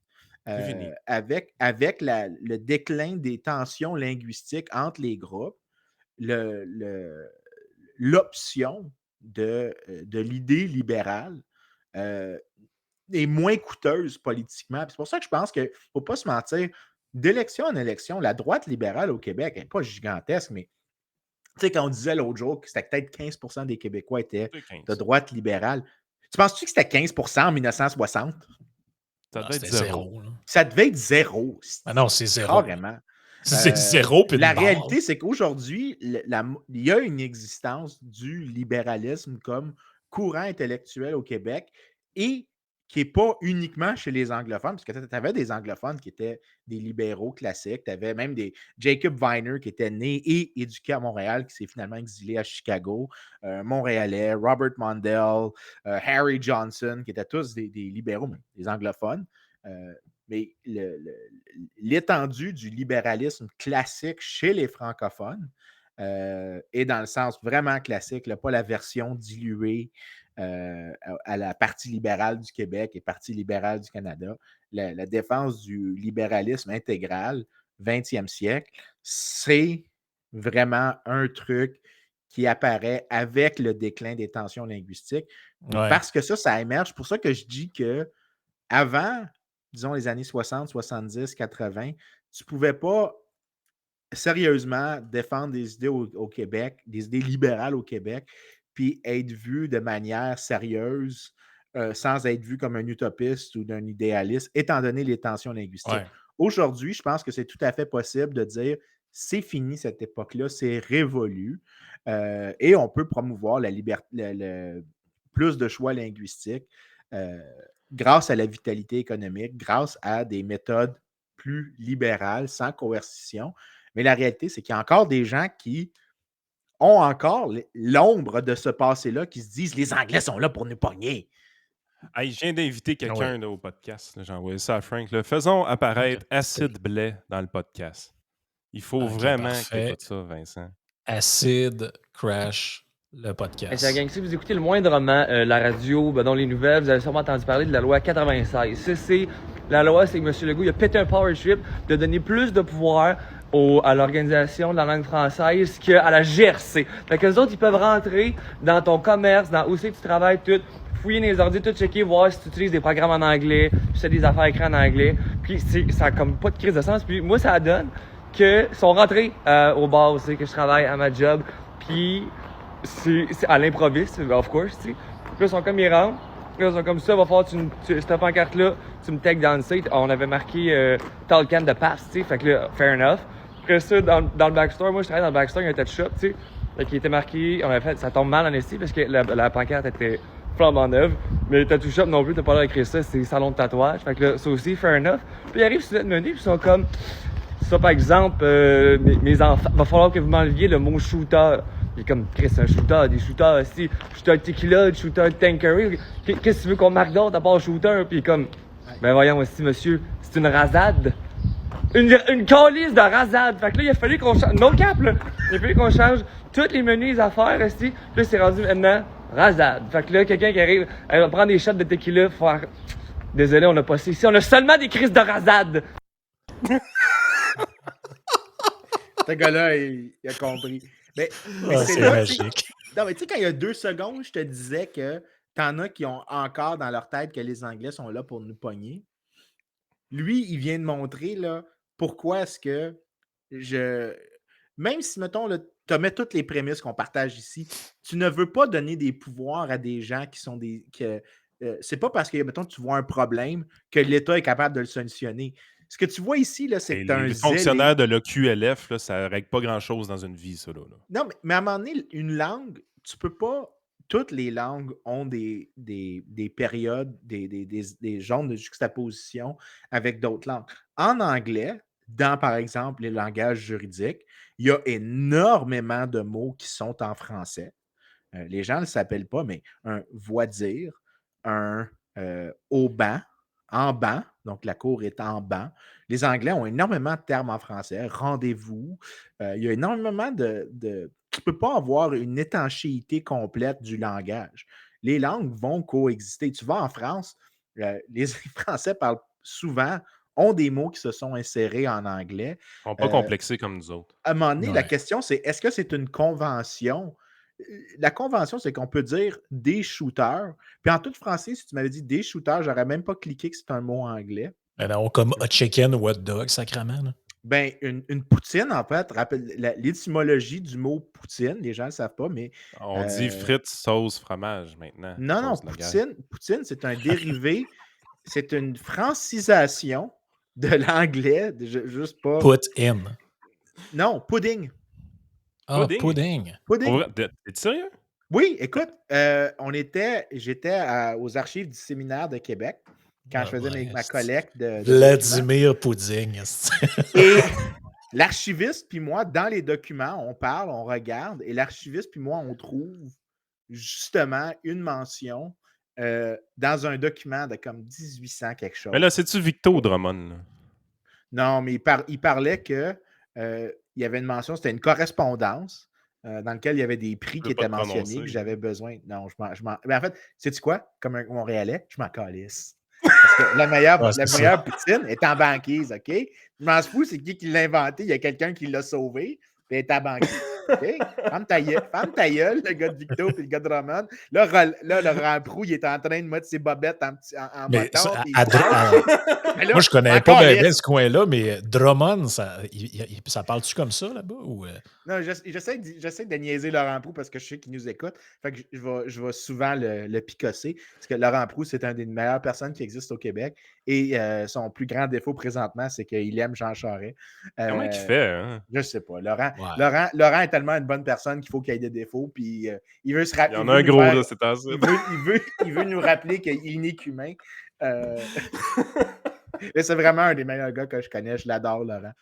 avec le déclin des tensions linguistiques entre les groupes, l'option de l'idée libérale est moins coûteuse politiquement. C'est pour ça que je pense qu'il ne faut pas se mentir. D'élection en élection, la droite libérale au Québec n'est pas gigantesque, mais tu sais, quand on disait l'autre jour que c'était peut-être 15% des Québécois étaient de droite libérale, tu penses-tu que c'était 15% en 1960? Ça devait être zéro. Ça devait être zéro. Ah non, c'est zéro. Carrément. C'est zéro. La réalité, c'est qu'aujourd'hui, il y a une existence du libéralisme comme courant intellectuel au Québec et qui n'est pas uniquement chez les anglophones, parce que tu avais des anglophones qui étaient des libéraux classiques. Tu avais même des Jacob Viner qui était né et éduqué à Montréal, qui s'est finalement exilé à Chicago, Montréalais, Robert Mondale, Harry Johnson, qui étaient tous des libéraux, mais des anglophones. Mais l'étendue du libéralisme classique chez les francophones est dans le sens vraiment classique, là, pas la version diluée à la Parti libéral du Québec et Parti libéral du Canada. La défense du libéralisme intégral 20e siècle, c'est vraiment un truc qui apparaît avec le déclin des tensions linguistiques. Ouais. Parce que ça émerge. C'est pour ça que je dis que avant, disons, les années 60, 70, 80, tu ne pouvais pas sérieusement défendre des idées au Québec, des idées libérales au Québec, puis être vu de manière sérieuse, sans être vu comme un utopiste ou d'un idéaliste, étant donné les tensions linguistiques. Ouais. Aujourd'hui, je pense que c'est tout à fait possible de dire c'est fini cette époque-là, c'est révolu, et on peut promouvoir la liberté, plus de choix linguistiques grâce à la vitalité économique, grâce à des méthodes plus libérales, sans coercition. Mais la réalité, c'est qu'il y a encore des gens qui ont encore l'ombre de ce passé-là, qui se disent « Les Anglais sont là pour nous pogner ». Hey, je viens d'inviter quelqu'un au podcast. J'ai envoyé ça à Frank. Là. Faisons apparaître Acide Blais dans le podcast. Il faut vraiment que tu écoutes ça, Vincent. Acide Crash, le podcast. C'est la gang, si vous écoutez le moindrement la radio, dans les nouvelles, vous avez sûrement entendu parler de la loi 96. La loi, c'est que M. Legault il a pété un power trip de donner plus de pouvoir à l'Organisation de la langue française qu'à la GRC. Fait que les autres, ils peuvent rentrer dans ton commerce, dans où c'est que tu travailles, tout, fouiller les ordi, tout checker, voir si tu utilises des programmes en anglais, si tu as des affaires écrites en anglais. Puis ça a comme pas de crise de sens. Puis moi, ça donne qu'ils sont rentrés au bar aussi, que je travaille à ma job. Puis c'est à l'improviste, of course, tu sais. Puis là, ils sont comme, ils rentrent. Là, ils sont comme ça, va falloir cette pancarte-là, tu me tags dans le site. On avait marqué Talcan de pass, tu sais. Fait que là, fair enough. Après ça, dans le backstore, moi je travaillais dans le backstore, il y a un tattoo shop, tu sais. Fait qu'il était marqué, on avait fait, ça tombe mal en esti parce que la pancarte était flambant neuve. Mais le tattoo shop non plus, t'as pas l'air d'écrire ça, c'est salon de tatouage. Fait que là, ça aussi, fair enough. Puis ils arrivent sur notre menu, puis ils sont comme, ça par exemple, mes enfants, va falloir que vous m'enleviez le mot shooter. Il est comme, Chris, un shooter, des shooters aussi. Shooter tequila, shooter Tanqueray. Qu'est-ce que tu veux qu'on marque d'autre à part shooter? Puis il est comme, ben voyons aussi, monsieur, c'est une rasade. Une calice de rasade. Fait que là, il a fallu qu'on change. No cap, là. Il a fallu qu'on change tous les menus, les affaires, ici. Puis là, c'est rendu maintenant rasade. Fait que là, quelqu'un qui arrive, elle va prendre des shots de tequila, faire. Désolé, on a pas ça ici. On a seulement des crises de rasade. Ce gars-là, il a compris. Mais C'est là, magique. non, mais tu sais, quand il y a 2 secondes, je te disais que t'en as qui ont encore dans leur tête que les Anglais sont là pour nous pogner. Lui, il vient de montrer là, pourquoi est-ce que même si, mettons, tu mets toutes les prémices qu'on partage ici, tu ne veux pas donner des pouvoirs à des gens qui sont des. C'est pas parce que, mettons, tu vois un problème que l'État est capable de le solutionner. Ce que tu vois ici, là, c'est que tu as un Les zèle. fonctionnaires de l'OQLF, là, ça ne règle pas grand-chose dans une vie, ça. Là. Non, mais à un moment donné, une langue, tu peux pas. Toutes les langues ont des périodes, des genres de juxtaposition avec d'autres langues. En anglais, dans, par exemple, les langages juridiques, il y a énormément de mots qui sont en français. Les gens ne le s'appellent pas, mais un voir-dire, un au banc, en banc, donc la cour est en banc. Les Anglais ont énormément de termes en français, rendez-vous. Il y a énormément de tu ne peux pas avoir une étanchéité complète du langage. Les langues vont coexister. Tu vas en France, les Français parlent souvent, ont des mots qui se sont insérés en anglais. Ils ne sont pas complexés comme nous autres. À un moment donné, la Ouais. question, c'est est-ce que c'est une convention? La convention, c'est qu'on peut dire des shooters. Puis en tout français, si tu m'avais dit des shooters, j'aurais même pas cliqué que c'est un mot anglais. Ben non, comme hot chicken ou hot dog, sacrément. Là. Ben, une poutine, en fait, rappelle l'étymologie du mot poutine, les gens ne le savent pas, mais On dit frites, sauce, fromage maintenant. non, Sauce nugget. poutine, c'est un dérivé, c'est une francisation de l'anglais, juste pas. Put in. Non, pudding. Ah, Pudding. pudding. Pudding. Pour vrai, t'es sérieux? Oui, écoute, j'étais aux archives du séminaire de Québec quand Ah je faisais ouais, ma c'est- collecte de documents. Vladimir Pudding. Et l'archiviste puis moi, dans les documents, on parle, on regarde, et l'archiviste puis moi, on trouve justement une mention dans un document de comme 1800 quelque chose. Mais là, c'est-tu Victo Drummond? Là? Non, mais il parlait que il y avait une mention, c'était une correspondance dans laquelle il y avait des prix qui peux pas étaient te mentionnés, prononcer. que j'avais besoin. Non, mais en fait, sais-tu quoi? Comme un Montréalais, je m'en calisse. Parce que la meilleure poutine est en banquise, OK? Je m'en fous, c'est qui l'a inventé? Il y a quelqu'un qui l'a sauvé, puis elle est en banquise. OK? Ferme ta gueule, le gars de Victo puis le gars de Drummond. Là, Laurent Proulx, il est en train de mettre ses bobettes en Mais moton. ça, puis à- moi, je connais pas bien ce coin-là, mais Drummond, ça parle-tu comme ça là-bas? Ou, Non, j'essaie de niaiser Laurent Proulx parce que je sais qu'il nous écoute. Fait que je vais souvent le picosser. Parce que Laurent Proulx, c'est une des meilleures personnes qui existent au Québec. Et son plus grand défaut présentement, c'est qu'il aime Jean Charest. Comment il fait, hein? Je sais pas. Laurent, Ouais. Laurent est tellement une bonne personne qu'il faut qu'il ait des défauts. Puis il veut se rappeler. Il y en a un gros, là, c'est assez. Il veut nous rappeler qu'il n'est qu'humain. Mais c'est vraiment un des meilleurs gars que je connais. Je l'adore, Laurent.